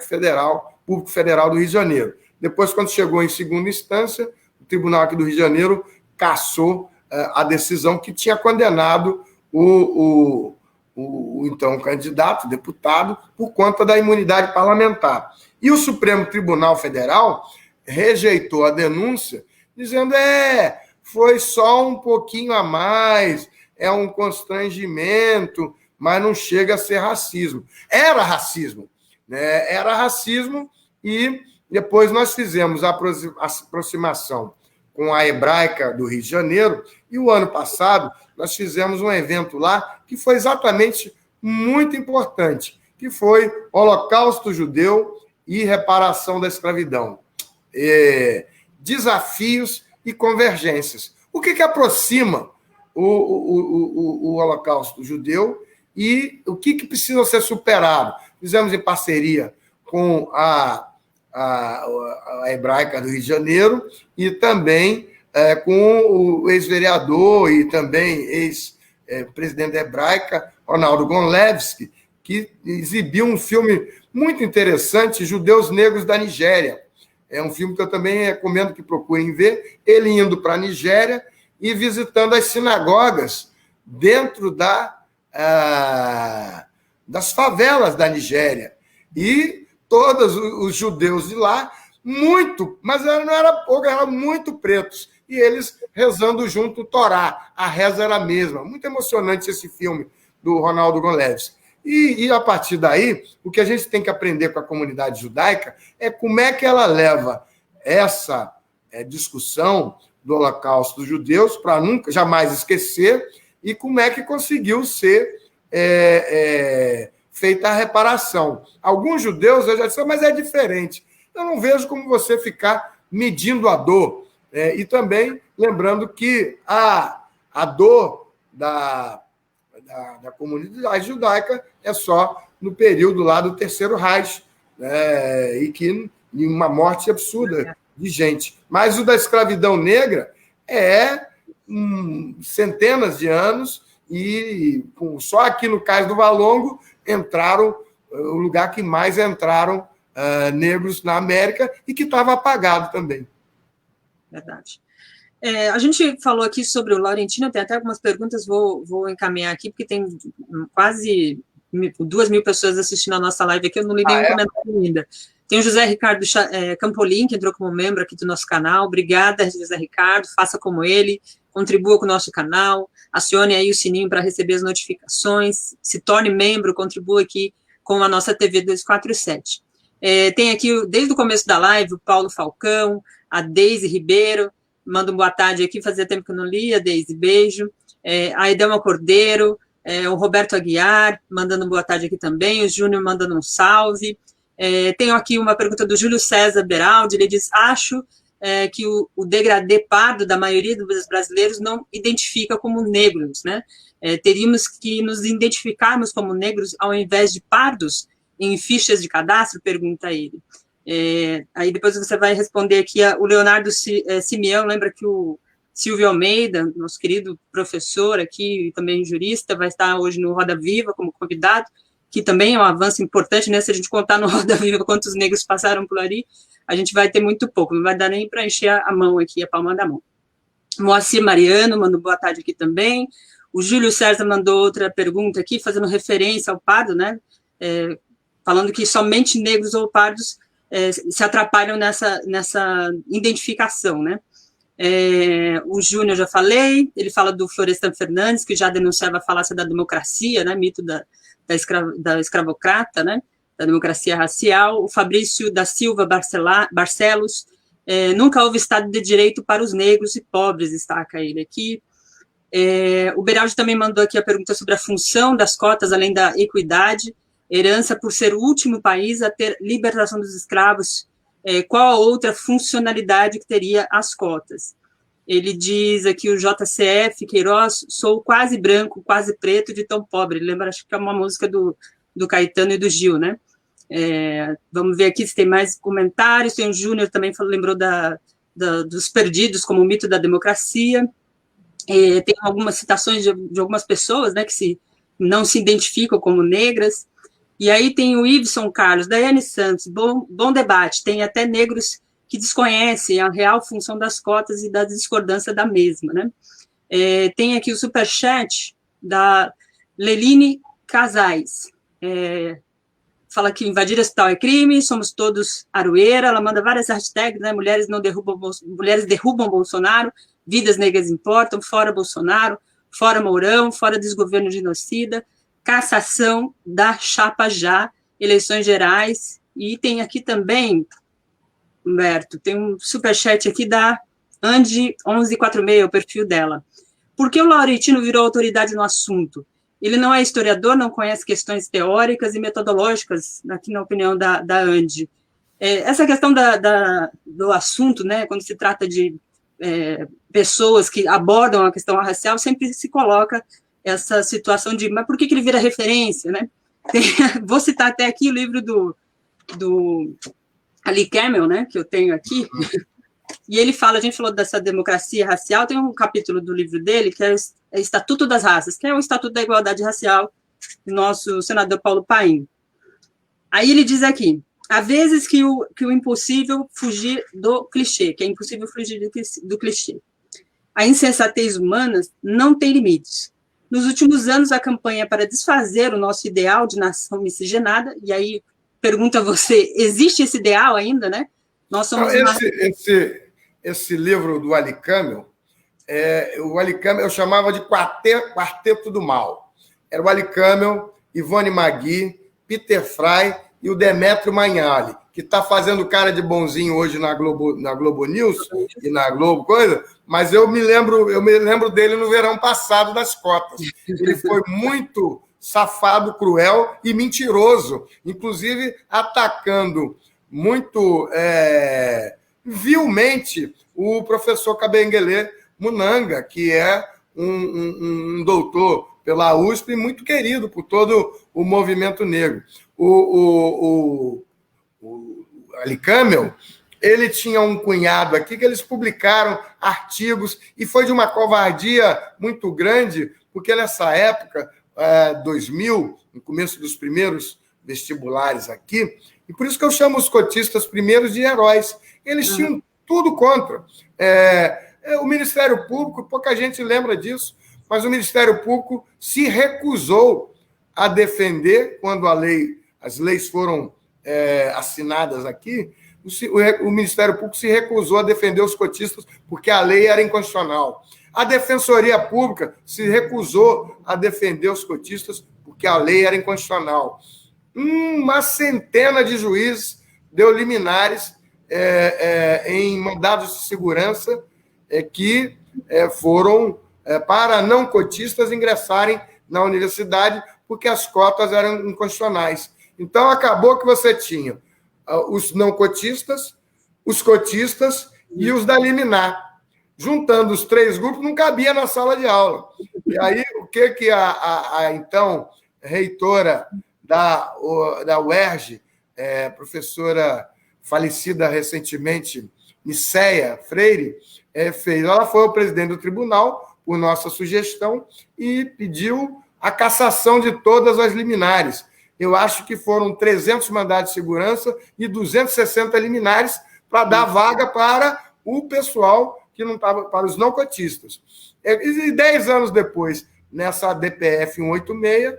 A: Público Federal do Rio de Janeiro. Depois, quando chegou em segunda instância, o Tribunal aqui do Rio de Janeiro cassou a decisão que tinha condenado o então candidato, deputado, por conta da imunidade parlamentar. E o Supremo Tribunal Federal rejeitou a denúncia, dizendo foi só um pouquinho a mais, é um constrangimento, mas não chega a ser racismo. Era racismo, né? Era racismo, e depois nós fizemos a aproximação com a Hebraica do Rio de Janeiro, e o ano passado nós fizemos um evento lá que foi exatamente muito importante, que foi Holocausto Judeu e Reparação da Escravidão. Desafios e convergências. O que aproxima o Holocausto Judeu e o que precisa ser superado? Fizemos em parceria com a Hebraica do Rio de Janeiro e também com o ex-vereador e também ex-presidente da Hebraica, Ronaldo Gonlewski, que exibiu um filme muito interessante, Judeus Negros da Nigéria. É um filme que eu também recomendo que procurem ver. Ele indo para a Nigéria e visitando as sinagogas dentro das favelas da Nigéria. E todos os judeus de lá, mas não era pouco, eram muito pretos. E eles rezando junto o Torá. A reza era a mesma. Muito emocionante esse filme do Ronaldo Gonçalves. E a partir daí, o que a gente tem que aprender com a comunidade judaica é como é que ela leva essa discussão do Holocausto dos judeus para nunca, jamais esquecer, e como é que conseguiu ser feita a reparação. Alguns judeus eu já disse, mas é diferente. Eu não vejo como você ficar medindo a dor. E também lembrando que a dor da comunidade judaica é só no período lá do Terceiro Reich, e que uma morte absurda de gente. Mas o da escravidão negra centenas de anos, e só aqui no Cais do Valongo entraram, o lugar que mais entraram negros na América, e que estava apagado também.
B: Verdade. A gente falou aqui sobre o Laurentino, tem até algumas perguntas, vou encaminhar aqui, porque tem quase 2.000 pessoas assistindo a nossa live aqui, eu não li nenhum comentário ainda. Tem o José Ricardo Campolim, que entrou como membro aqui do nosso canal. Obrigada, José Ricardo, faça como ele, contribua com o nosso canal, acione aí o sininho para receber as notificações, se torne membro, contribua aqui com a nossa TV 247. Tem aqui, desde o começo da live, o Paulo Falcão, a Deise Ribeiro, manda uma boa tarde aqui, fazia tempo que eu não lia, Deise, beijo. A Edelma Cordeiro, o Roberto Aguiar, mandando boa tarde aqui também, o Júnior mandando um salve. Tenho aqui uma pergunta do Júlio César Beraldi, ele diz, acho que o degradê pardo da maioria dos brasileiros não identifica como negros, né? Teríamos que nos identificarmos como negros ao invés de pardos em fichas de cadastro, pergunta ele. Aí depois você vai responder aqui, o Leonardo Simeão, lembra que o Silvio Almeida, nosso querido professor aqui, e também jurista, vai estar hoje no Roda Viva como convidado, que também é um avanço importante, né? Se a gente contar no Roda Viva quantos negros passaram por ali, a gente vai ter muito pouco, não vai dar nem para encher a mão aqui, a palma da mão. Moacir Mariano mandou boa tarde aqui também. O Júlio César mandou outra pergunta aqui, fazendo referência ao pardo, né? Falando que somente negros ou pardos se atrapalham nessa identificação, né? O Júnior, já falei, ele fala do Florestan Fernandes, que já denunciava a falácia da democracia, né? Mito da escravocrata, né? Da democracia racial. O Fabrício da Silva Barcelos, nunca houve Estado de Direito para os negros e pobres, destaca ele aqui. O Beraldi também mandou aqui a pergunta sobre a função das cotas, além da equidade, herança por ser o último país a ter libertação dos escravos, qual a outra funcionalidade que teria as cotas? Ele diz aqui, o JCF Queiroz, sou quase branco, quase preto, de tão pobre. Ele lembra, acho que é uma música do Caetano e do Gil, né? Vamos ver aqui se tem mais comentários. Tem o Júnior também lembrou dos perdidos como o mito da democracia. Tem algumas citações de algumas pessoas, né, que não se identificam como negras. E aí tem o Iveson Carlos, Daiane Santos, bom debate. Tem até negros que desconhecem a real função das cotas e da discordância da mesma, né? Tem aqui o superchat da Leline Casais. Fala que invadir hospital é crime, somos todos aroeira. Ela manda várias hashtags, né? Mulheres derrubam Bolsonaro, vidas negras importam, fora Bolsonaro, fora Mourão, fora desgoverno genocida, cassação da chapa já, eleições gerais. E tem aqui também, Humberto, tem um superchat aqui da Andy 1146, o perfil dela. Por que o Laurentino virou autoridade no assunto? Ele não é historiador, não conhece questões teóricas e metodológicas, aqui na opinião da Andy. Essa questão do assunto, né, quando se trata de pessoas que abordam a questão racial, sempre se coloca essa situação de, mas por que ele vira referência, né? Vou citar até aqui o livro do Ali Camel, né, que eu tenho aqui, e ele fala, a gente falou dessa democracia racial, tem um capítulo do livro dele, que é o Estatuto das Raças, que é o Estatuto da Igualdade Racial, do nosso senador Paulo Paim. Aí ele diz aqui, há vezes que o impossível fugir do clichê, que é impossível fugir do clichê. A insensatez humana não tem limites. Nos últimos anos, a campanha para desfazer o nosso ideal de nação miscigenada, e aí pergunta a você, existe esse ideal ainda, né? Nós somos
A: esse livro do Ali Camel, o Ali Camel eu chamava de Quarteto do Mal. Era o Ali Camel, Ivone Magui, Peter Fry e o Demétrio Magnali, que está fazendo cara de bonzinho hoje na Globo News e na Globo coisa, mas eu me lembro dele no verão passado das cotas. Ele foi muito safado, cruel e mentiroso, inclusive atacando muito vilmente o professor Kabengele Munanga, que é um doutor pela USP muito querido por todo o movimento negro. O Ali Camel, ele tinha um cunhado aqui que eles publicaram artigos e foi de uma covardia muito grande, porque nessa época, 2000, no começo dos primeiros vestibulares aqui, e por isso que eu chamo os cotistas primeiros de heróis. Eles tinham tudo contra. O Ministério Público, pouca gente lembra disso, mas o Ministério Público se recusou a defender, quando as leis foram assinadas aqui, o Ministério Público se recusou a defender os cotistas porque a lei era inconstitucional. A Defensoria Pública se recusou a defender os cotistas porque a lei era inconstitucional. Uma centena de juízes deu liminares em mandados de segurança que foram para não cotistas ingressarem na universidade porque as cotas eram inconstitucionais. Então, acabou que você tinha os não cotistas, os cotistas e os da liminar. Juntando os três grupos, não cabia na sala de aula. E aí, o que a então reitora da UERJ, professora falecida recentemente, Nicéia Freire, fez? Ela foi ao presidente do tribunal, por nossa sugestão, e pediu a cassação de todas as liminares. Eu acho que foram 300 mandados de segurança e 260 liminares para dar vaga para o pessoal que não estava, para os não cotistas. E 10 anos depois, nessa DPF 186,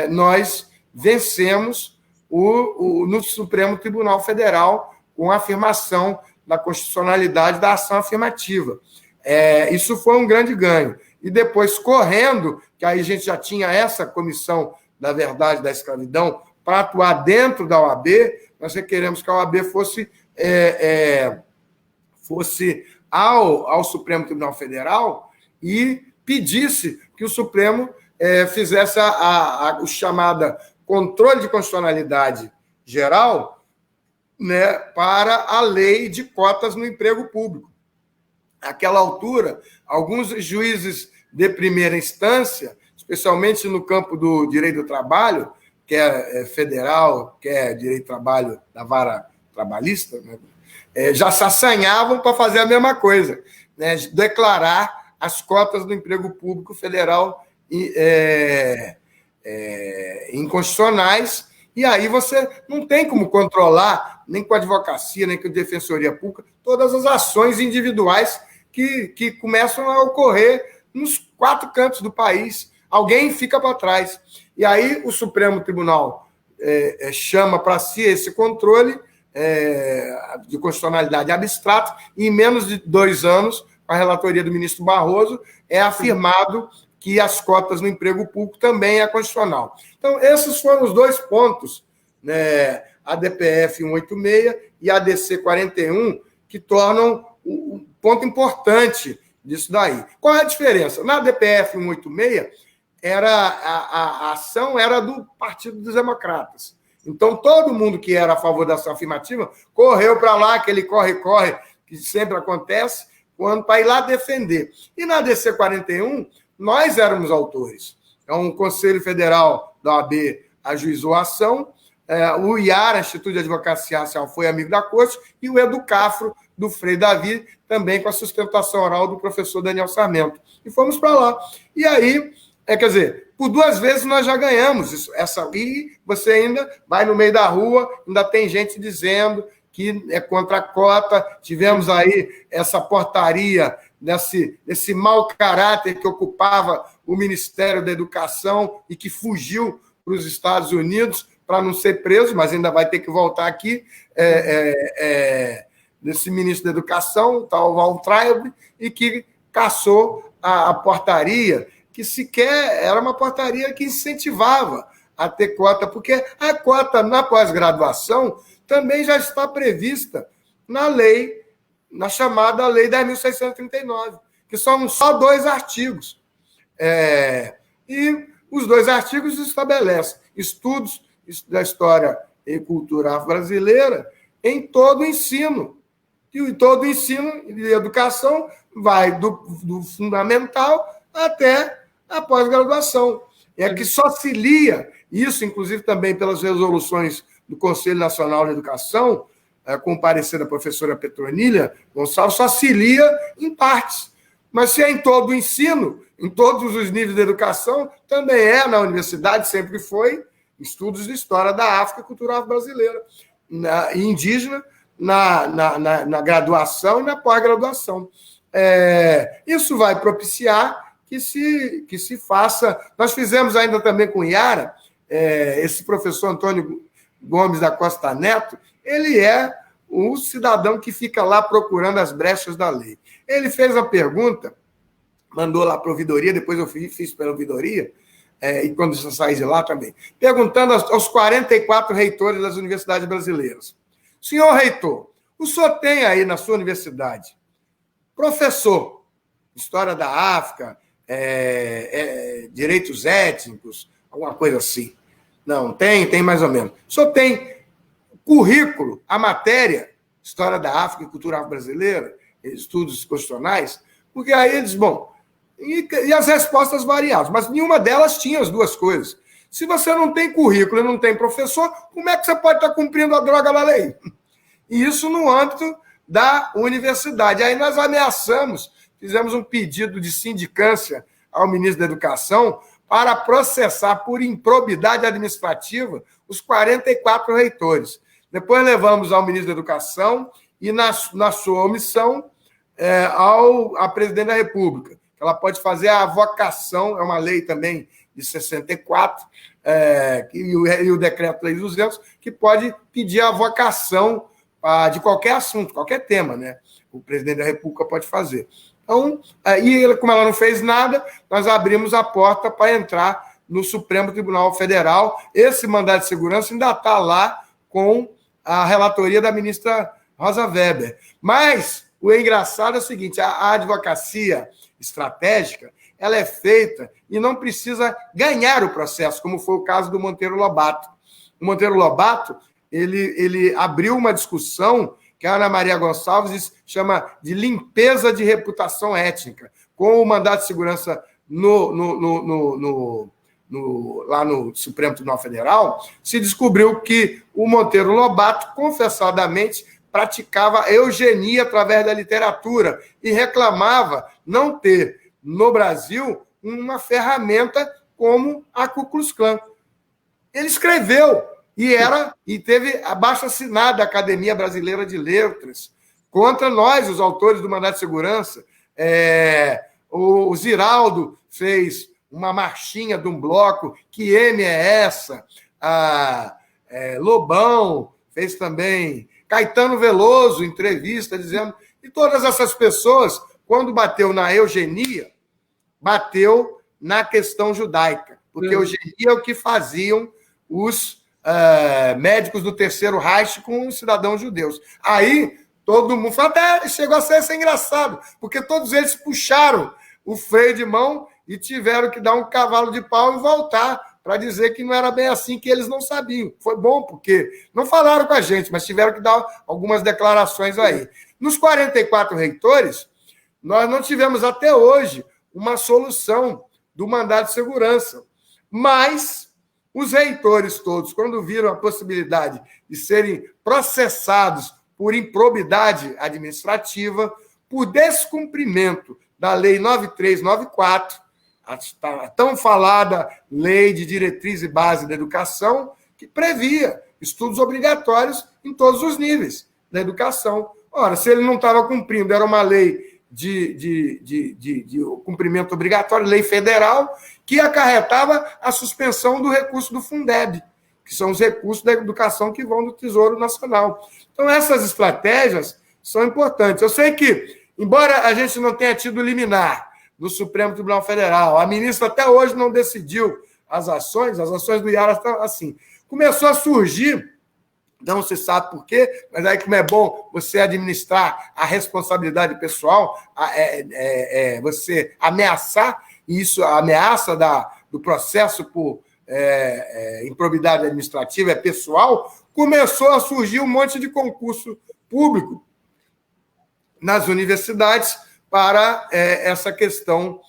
A: nós vencemos no Supremo Tribunal Federal com a afirmação da constitucionalidade da ação afirmativa. Isso foi um grande ganho. E depois, correndo, que aí a gente já tinha essa comissão da verdade da escravidão para atuar dentro da OAB, nós requeremos que a OAB fosse ao Supremo Tribunal Federal e pedisse que o Supremo fizesse o chamado controle de constitucionalidade geral, né, para a lei de cotas no emprego público. Naquela altura, alguns juízes de primeira instância, especialmente no campo do direito do trabalho, que é federal, que é direito do trabalho da vara trabalhista, né, já se assanhavam para fazer a mesma coisa, né, declarar as cotas do emprego público federal inconstitucionais, e aí você não tem como controlar, nem com a advocacia, nem com a defensoria pública, todas as ações individuais que começam a ocorrer nos 4 cantos do país. Alguém fica para trás. E aí o Supremo Tribunal chama para si esse controle de constitucionalidade abstrata, e em menos de 2 anos, com a relatoria do ministro Barroso, é afirmado que as cotas no emprego público também é constitucional. Então, esses foram os 2 pontos, né, a DPF 186 e a DC 41, que tornam um ponto importante disso daí. Qual é a diferença? Na DPF 186, a ação era do Partido dos Democratas. Então, todo mundo que era a favor da ação afirmativa correu para lá, aquele corre-corre que sempre acontece, para ir lá defender. E na DC 41, nós éramos autores. Então, o Conselho Federal da OAB ajuizou a ação, o IAR, Instituto de Advocacia Racial, foi amigo da Corte, e o Educafro, do Frei Davi, também com a sustentação oral do professor Daniel Sarmento. E fomos para lá. E aí, quer dizer, por 2 vezes nós já ganhamos isso. E você ainda vai no meio da rua, ainda tem gente dizendo que é contra a cota. Tivemos aí essa portaria desse mau caráter que ocupava o Ministério da Educação e que fugiu para os Estados Unidos para não ser preso, mas ainda vai ter que voltar aqui, desse ministro da Educação, o tal Weintraub, e que cassou a portaria, que sequer era uma portaria que incentivava a ter cota, porque a cota na pós-graduação também já está prevista na lei, na chamada Lei 10.639, que são só 2 artigos. E os 2 artigos estabelecem estudos da história e cultura brasileira em todo o ensino. E todo o ensino de educação vai do fundamental até a pós-graduação. É que só se lia, isso inclusive também pelas resoluções do Conselho Nacional de Educação, com o parecer da professora Petronília Gonçalves, só se lia em partes. Mas se é em todo o ensino, em todos os níveis de educação, também é na universidade, sempre foi, estudos de história da África e cultura brasileira e indígena, na graduação e na pós-graduação. Isso vai propiciar que se faça. Nós fizemos ainda também com Iara, esse professor Antônio Gomes da Costa Neto, ele é o cidadão que fica lá procurando as brechas da lei. Ele fez a pergunta, mandou lá para a ouvidoria, depois eu fiz pela ouvidoria, e quando eu saí de lá também, perguntando aos 44 reitores das universidades brasileiras. Senhor reitor, o senhor tem aí na sua universidade professor, história da África, direitos étnicos, alguma coisa assim? Não, tem mais ou menos. O senhor tem currículo, a matéria, história da África e cultura brasileira, estudos constitucionais? Porque aí eles, e as respostas variavam, mas nenhuma delas tinha as 2 coisas. Se você não tem currículo e não tem professor, como é que você pode estar cumprindo a droga da lei? E isso no âmbito da universidade. Aí nós ameaçamos, fizemos um pedido de sindicância ao ministro da Educação para processar por improbidade administrativa os 44 reitores. Depois levamos ao ministro da Educação e, na sua omissão, à presidente da República. Ela pode fazer a avocação, é uma lei também de 64, e o decreto-lei 200, que pode pedir a avocação de qualquer assunto, qualquer tema, né? O presidente da República pode fazer. Então, como ela não fez nada, nós abrimos a porta para entrar no Supremo Tribunal Federal. Esse mandado de segurança ainda está lá com a relatoria da ministra Rosa Weber. Mas o engraçado é o seguinte, a advocacia estratégica, ela é feita e não precisa ganhar o processo, como foi o caso do Monteiro Lobato. O Monteiro Lobato, ele abriu uma discussão que a Ana Maria Gonçalves chama de limpeza de reputação étnica, com o mandato de segurança lá no Supremo Tribunal Federal, se descobriu que o Monteiro Lobato, confessadamente, praticava eugenia através da literatura e reclamava não ter, no Brasil, uma ferramenta como a Ku Klux Klan. Ele escreveu e teve abaixo-assinado da Academia Brasileira de Letras contra nós, os autores do mandato de segurança. O Ziraldo fez uma marchinha de um bloco, que M é essa? Lobão fez também, Caetano Veloso, entrevista, dizendo... E todas essas pessoas, quando bateu na eugenia, bateu na questão judaica, porque eugenia é o que faziam os médicos do Terceiro Reich com os cidadãos judeus. Aí, todo mundo... Até chegou a ser engraçado, porque todos eles puxaram o freio de mão e tiveram que dar um cavalo de pau e voltar para dizer que não era bem assim, que eles não sabiam. Foi bom, porque não falaram com a gente, mas tiveram que dar algumas declarações aí. Nos 44 reitores, nós não tivemos até hoje uma solução do mandado de segurança. Mas os reitores todos, quando viram a possibilidade de serem processados por improbidade administrativa, por descumprimento da Lei 9394, a tão falada Lei de Diretriz e Base da Educação, que previa estudos obrigatórios em todos os níveis, da educação. Ora, se ele não estava cumprindo, era uma lei de cumprimento obrigatório, lei federal, que acarretava a suspensão do recurso do Fundeb, que são os recursos da educação que vão do Tesouro Nacional. Então, essas estratégias são importantes. Eu sei que, embora a gente não tenha tido liminar do Supremo Tribunal Federal, a ministra até hoje não decidiu as ações do IARA estão assim. Começou a surgir, não se sabe por quê, mas aí como é bom você administrar a responsabilidade pessoal, você ameaçar, e isso, a ameaça do processo por improbidade administrativa é pessoal, começou a surgir um monte de concurso público nas universidades para essa questão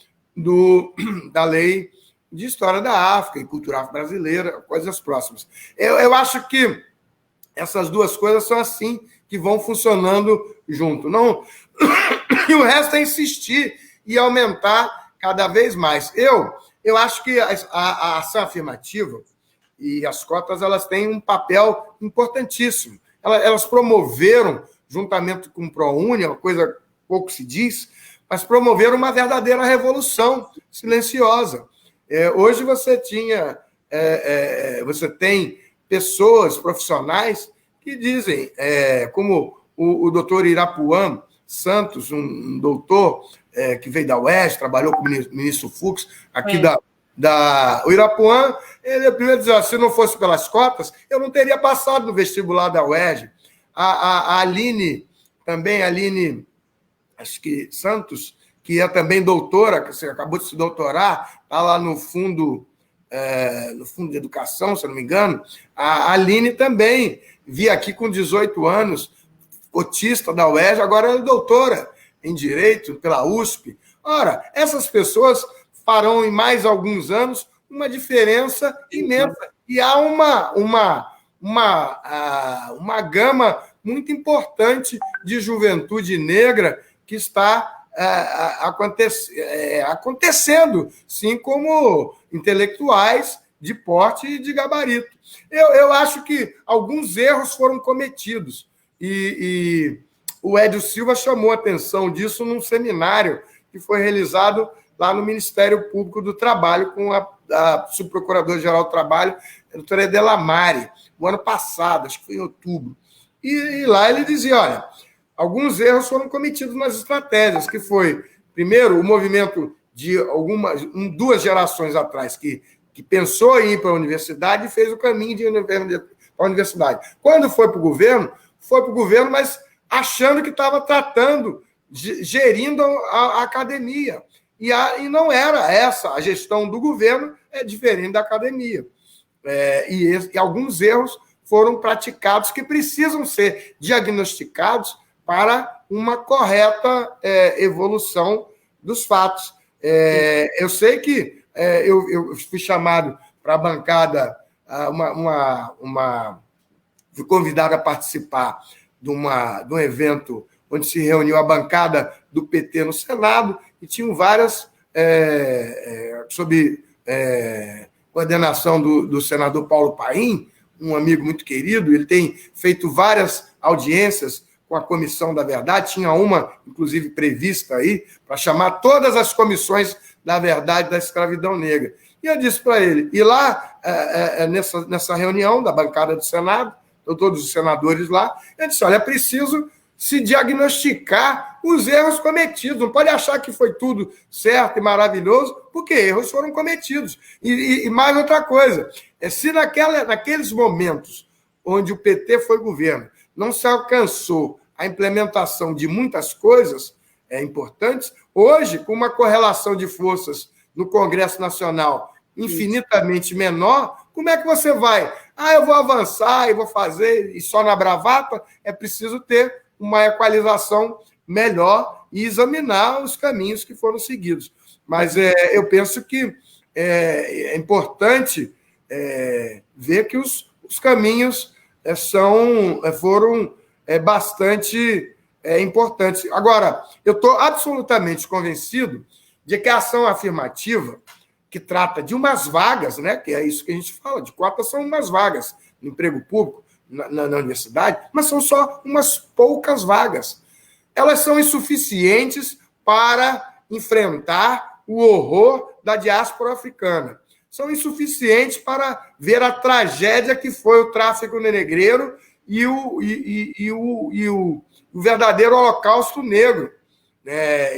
A: da lei de História da África e Cultura Afro-Brasileira, coisas próximas. Eu acho que essas duas coisas são assim que vão funcionando junto. Não... E o resto é insistir e aumentar cada vez mais. Eu acho que a ação afirmativa e as cotas elas têm um papel importantíssimo. Elas promoveram, juntamente com o ProUni, uma coisa pouco se diz, mas promoveram uma verdadeira revolução silenciosa. Hoje você tem pessoas profissionais que dizem, como o doutor Irapuã Santos, um doutor que veio da UERJ, trabalhou com o ministro Fux, aqui o Irapuã, ele primeiro dizia, se não fosse pelas cotas, eu não teria passado no vestibular da UERJ. A Aline, também, acho que Santos, que é também doutora, que você acabou de se doutorar, está lá no fundo de educação, se eu não me engano. A Aline também via aqui com 18 anos, cotista da UERJ, agora ela é doutora em Direito pela USP. Ora, essas pessoas farão em mais alguns anos uma diferença imensa. E há uma gama muito importante de juventude negra que está acontecendo, sim, como intelectuais de porte e de gabarito. Eu acho que alguns erros foram cometidos e o Edio Silva chamou a atenção disso num seminário que foi realizado lá no Ministério Público do Trabalho com a Subprocuradora-Geral do Trabalho, a doutora Edela Mari, no ano passado, acho que foi em outubro. E lá ele dizia, olha, alguns erros foram cometidos nas estratégias, que foi, primeiro, o movimento de duas gerações atrás, que pensou em ir para a universidade e fez o caminho de ir para a universidade. Quando foi para o governo, mas achando que estava gerindo a academia. E não era essa. A gestão do governo é diferente da academia. E alguns erros foram praticados que precisam ser diagnosticados para uma correta evolução dos fatos. Eu sei que eu fui chamado para a bancada, fui convidado a participar de um evento onde se reuniu a bancada do PT no Senado e tinham várias, sob coordenação do senador Paulo Paim, um amigo muito querido. Ele tem feito várias audiências com a Comissão da Verdade, tinha uma, inclusive, prevista aí, para chamar todas as comissões da verdade da escravidão negra. E eu disse para ele, e lá, nessa reunião da bancada do Senado, todos os senadores lá, eu disse, olha, é preciso se diagnosticar os erros cometidos, não pode achar que foi tudo certo e maravilhoso, porque erros foram cometidos. E mais outra coisa, se naqueles momentos onde o PT foi governo, não se alcançou a implementação de muitas coisas importantes, hoje, com uma correlação de forças no Congresso Nacional infinitamente menor, como é que você vai? Eu vou avançar e vou fazer, e só na bravata? É preciso ter uma equalização melhor e examinar os caminhos que foram seguidos. Mas eu penso que é importante ver que os caminhos foram bastante importantes. Agora, eu estou absolutamente convencido de que a ação afirmativa, que trata de umas vagas, né, que é isso que a gente fala, de cotas são umas vagas no emprego público, na universidade, mas são só umas poucas vagas. Elas são insuficientes para enfrentar o horror da diáspora africana. São insuficientes para ver a tragédia que foi o tráfico negreiro e o verdadeiro holocausto negro,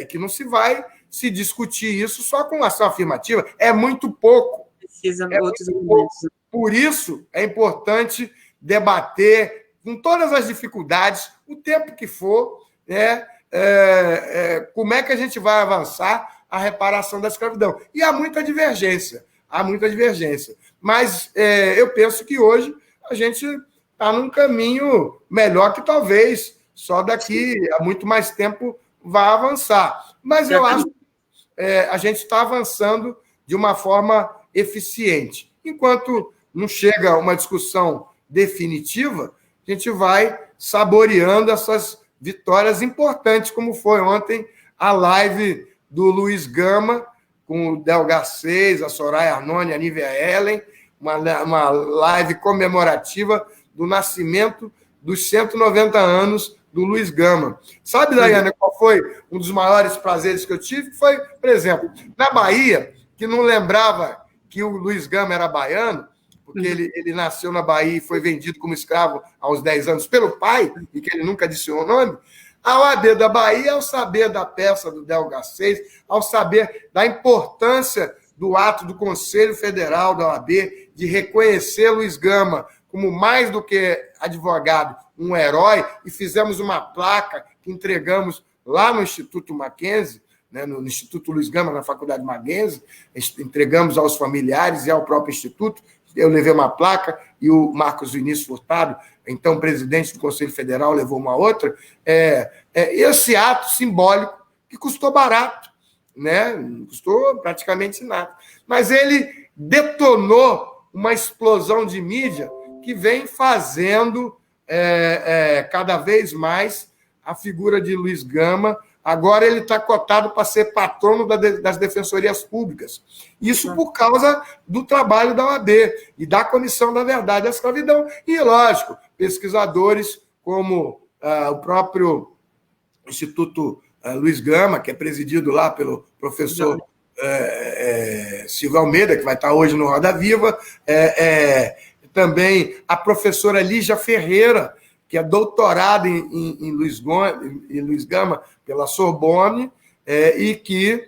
A: que não se vai se discutir isso só com ação afirmativa. É muito pouco.
B: Precisa outros elementos.
A: Por isso, é importante debater com todas as dificuldades, o tempo que for, como é que a gente vai avançar a reparação da escravidão. E há muita divergência. Mas eu penso que hoje a gente está num caminho melhor que talvez só daqui a muito mais tempo vá avançar. Mas eu acho que a gente está avançando de uma forma eficiente. Enquanto não chega uma discussão definitiva, a gente vai saboreando essas vitórias importantes, como foi ontem a live do Luiz Gama, com o Del Garcês, a Soraya Arnone, a Nívia Ellen, uma live comemorativa do nascimento dos 190 anos do Luiz Gama. Sabe, Daiane, qual foi um dos maiores prazeres que eu tive? Foi, por exemplo, na Bahia, que não lembrava que o Luiz Gama era baiano, porque ele nasceu na Bahia e foi vendido como escravo aos 10 anos pelo pai, e que ele nunca disse o nome. A OAB da Bahia, ao saber da peça do Del Garcês, ao saber da importância do ato do Conselho Federal da OAB de reconhecer Luiz Gama como mais do que advogado, um herói, e fizemos uma placa que entregamos lá no Instituto Mackenzie, no Instituto Luiz Gama, na Faculdade Mackenzie, entregamos aos familiares e ao próprio Instituto. Eu levei uma placa e o Marcos Vinícius Furtado, então presidente do Conselho Federal, levou uma outra. Esse ato simbólico que custou barato, não custou praticamente nada. Mas ele detonou uma explosão de mídia que vem fazendo cada vez mais a figura de Luiz Gama. Agora ele está cotado para ser patrono das defensorias públicas. Isso por causa do trabalho da OAB e da Comissão da Verdade da Escravidão. E, lógico, pesquisadores como o próprio Instituto Luiz Gama, que é presidido lá pelo professor Silvio Almeida, que vai estar hoje no Roda Viva, também a professora Lígia Ferreira, que é doutorada em Luiz Gama pela Sorbonne, e que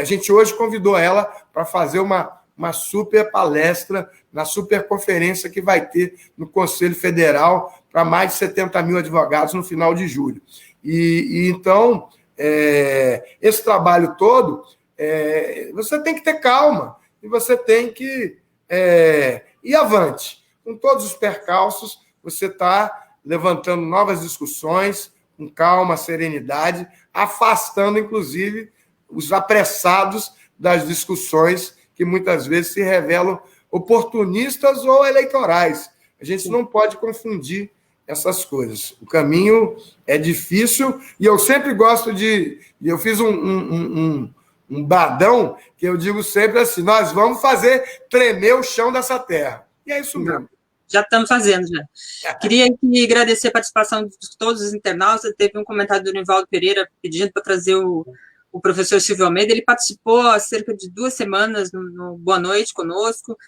A: a gente hoje convidou ela para fazer uma super palestra na super conferência que vai ter no Conselho Federal para mais de 70 mil advogados no final de julho. Então, esse trabalho todo, você tem que ter calma e você tem que ir avante. Com todos os percalços, você está levantando novas discussões, com calma, serenidade, afastando, inclusive, os apressados das discussões que muitas vezes se revelam oportunistas ou eleitorais. A gente não pode confundir essas coisas. O caminho é difícil e eu sempre gosto de... Eu fiz um bradão que eu digo sempre assim, nós vamos fazer tremer o chão dessa terra. E é isso mesmo.
B: Já estamos fazendo, já. Queria aqui agradecer a participação de todos os internautas. Teve um comentário do Nivaldo Pereira pedindo para trazer o professor Silvio Almeida. Ele participou há cerca de 2 semanas no Boa Noite conosco,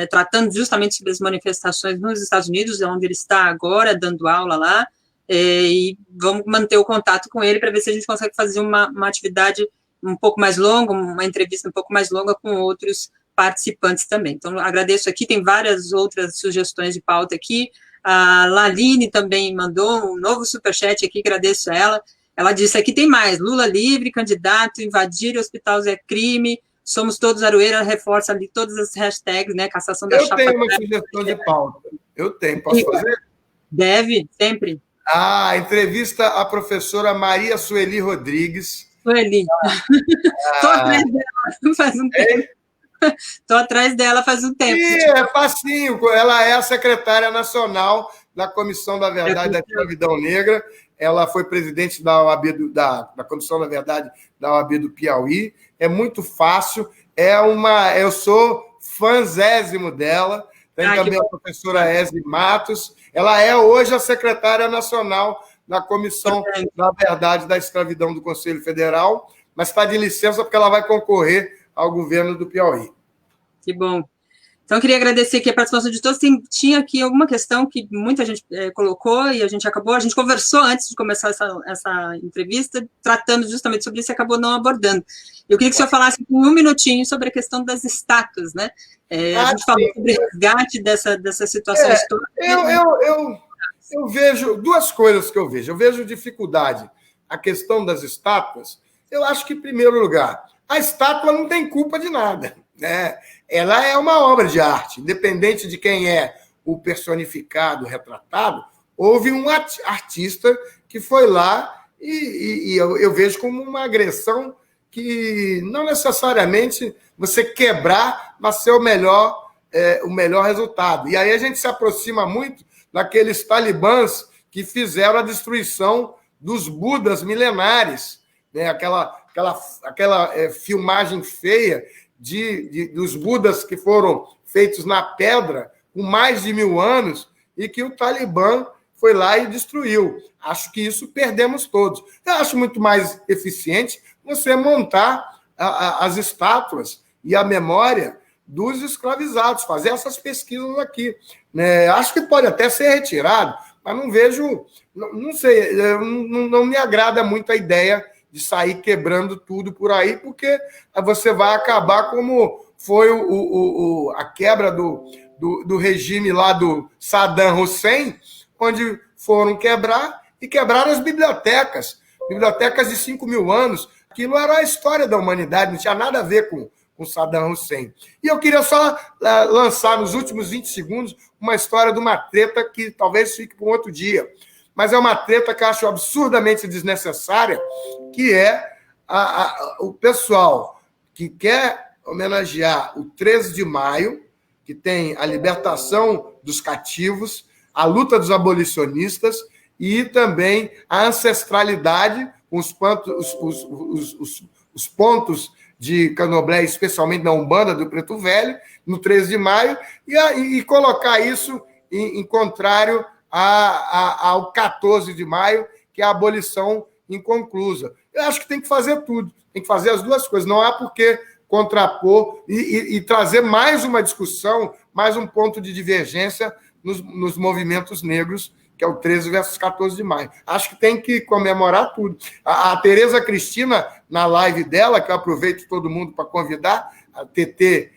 B: tratando justamente sobre as manifestações nos Estados Unidos, onde ele está agora, dando aula lá, e vamos manter o contato com ele para ver se a gente consegue fazer uma atividade um pouco mais longa, uma entrevista um pouco mais longa com outros participantes também. Então, agradeço aqui, tem várias outras sugestões de pauta aqui. A Laline também mandou um novo superchat aqui, agradeço a ela. Ela disse, aqui tem mais, Lula livre, candidato, invadir hospitais é crime, somos todos Aroeira, reforça ali todas as hashtags, cassação da chapa.
A: Eu tenho uma sugestão de pauta. Eu tenho, posso fazer?
B: Deve, sempre.
A: Entrevista à professora Maria Sueli Rodrigues.
B: Sueli. Estou atrás dela faz um tempo. Estou atrás dela faz um tempo.
A: E é facinho. Ela é a secretária nacional da Comissão da Verdade da Escravidão Negra. Ela foi presidente da OAB da Comissão da Verdade da OAB do Piauí. É muito fácil. Eu sou fãzésimo dela. Tem também a professora Eze Matos, ela é hoje a secretária nacional da Comissão da Verdade da Escravidão do Conselho Federal, mas está de licença porque ela vai concorrer ao governo do Piauí.
B: Que bom. Então, eu queria agradecer aqui a participação de todos. Tinha aqui alguma questão que muita gente colocou e a gente conversou antes de começar essa entrevista, tratando justamente sobre isso e acabou não abordando. Eu queria que o senhor falasse um minutinho sobre a questão das estátuas, né? A gente falou sobre o resgate dessa situação histórica.
A: Eu vejo duas coisas que eu vejo. Eu vejo dificuldade. A questão das estátuas, eu acho que, em primeiro lugar, a estátua não tem culpa de nada, né? Ela é uma obra de arte, independente de quem é o personificado, o retratado, houve um artista que foi lá e eu vejo como uma agressão que não necessariamente você quebrar vai ser o melhor resultado. E aí a gente se aproxima muito daqueles talibãs que fizeram a destruição dos Budas milenares, né? Aquela filmagem feia dos Budas que foram feitos na pedra com mais de 1000 anos e que o Talibã foi lá e destruiu. Acho que isso perdemos todos. Eu acho muito mais eficiente você montar as estátuas e a memória dos escravizados, fazer essas pesquisas aqui, né? Acho que pode até ser retirado, mas não vejo, não sei, não me agrada muito a ideia de sair quebrando tudo por aí, porque você vai acabar como foi a quebra do regime lá do Saddam Hussein, onde foram quebrar e quebraram as bibliotecas de 5.000 anos. Aquilo era a história da humanidade, não tinha nada a ver com Saddam Hussein. E eu queria só lançar nos últimos 20 segundos uma história de uma treta que talvez fique para um outro dia, mas é uma treta que eu acho absurdamente desnecessária, que é o pessoal que quer homenagear o 13 de maio, que tem a libertação dos cativos, a luta dos abolicionistas e também a ancestralidade, os pontos de candomblé, especialmente na Umbanda do Preto Velho, no 13 de maio, e colocar isso em contrário ao 14 de maio, que é a abolição inconclusa. Eu acho que tem que fazer tudo, tem que fazer as duas coisas, não há por que contrapor e trazer mais uma discussão, mais um ponto de divergência nos movimentos negros, que é o 13 versus 14 de maio. Acho que tem que comemorar tudo. A Tereza Cristina, na live dela, que eu aproveito todo mundo para convidar, a TT,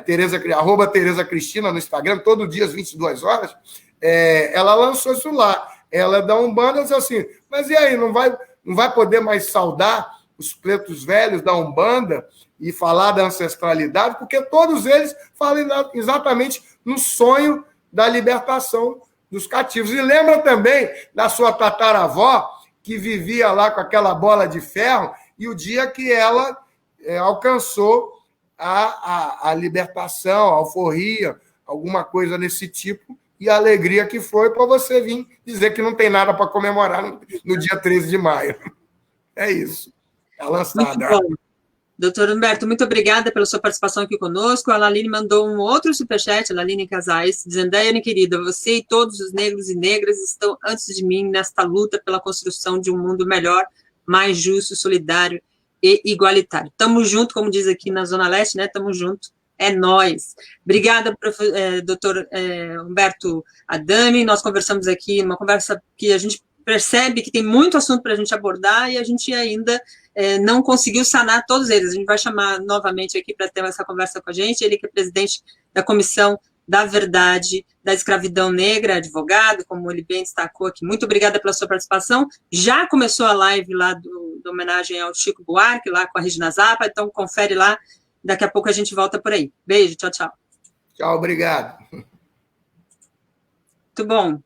A: @Tereza Cristina no Instagram, todo dia às 22 horas, ela lançou isso lá. Ela é da Umbanda, diz assim, mas e aí, não vai poder mais saudar os pretos velhos da Umbanda e falar da ancestralidade? Porque todos eles falam exatamente no sonho da libertação dos cativos. E lembra também da sua tataravó, que vivia lá com aquela bola de ferro, e o dia que ela alcançou a libertação, a alforria, alguma coisa nesse tipo, e a alegria que foi para você vir dizer que não tem nada para comemorar no dia 13 de maio. É isso. É lançada.
B: Doutor Humberto, muito obrigada pela sua participação aqui conosco. A Laline mandou um outro superchat, a Laline Casais, dizendo: Daiane, querida, você e todos os negros e negras estão antes de mim nesta luta pela construção de um mundo melhor, mais justo, solidário e igualitário. Estamos juntos, como diz aqui na Zona Leste, né? Estamos juntos. É nós. Obrigada, doutor Humberto Adami. Nós conversamos aqui, uma conversa que a gente percebe que tem muito assunto para a gente abordar e a gente ainda não conseguiu sanar todos eles. A gente vai chamar novamente aqui para ter essa conversa com a gente. Ele que é presidente da Comissão da Verdade da Escravidão Negra, advogado, como ele bem destacou aqui. Muito obrigada pela sua participação. Já começou a live lá da homenagem ao Chico Buarque, lá com a Regina Zappa, então confere lá. Daqui a pouco a gente volta por aí. Beijo, tchau, tchau.
A: Tchau, obrigado.
B: Muito bom.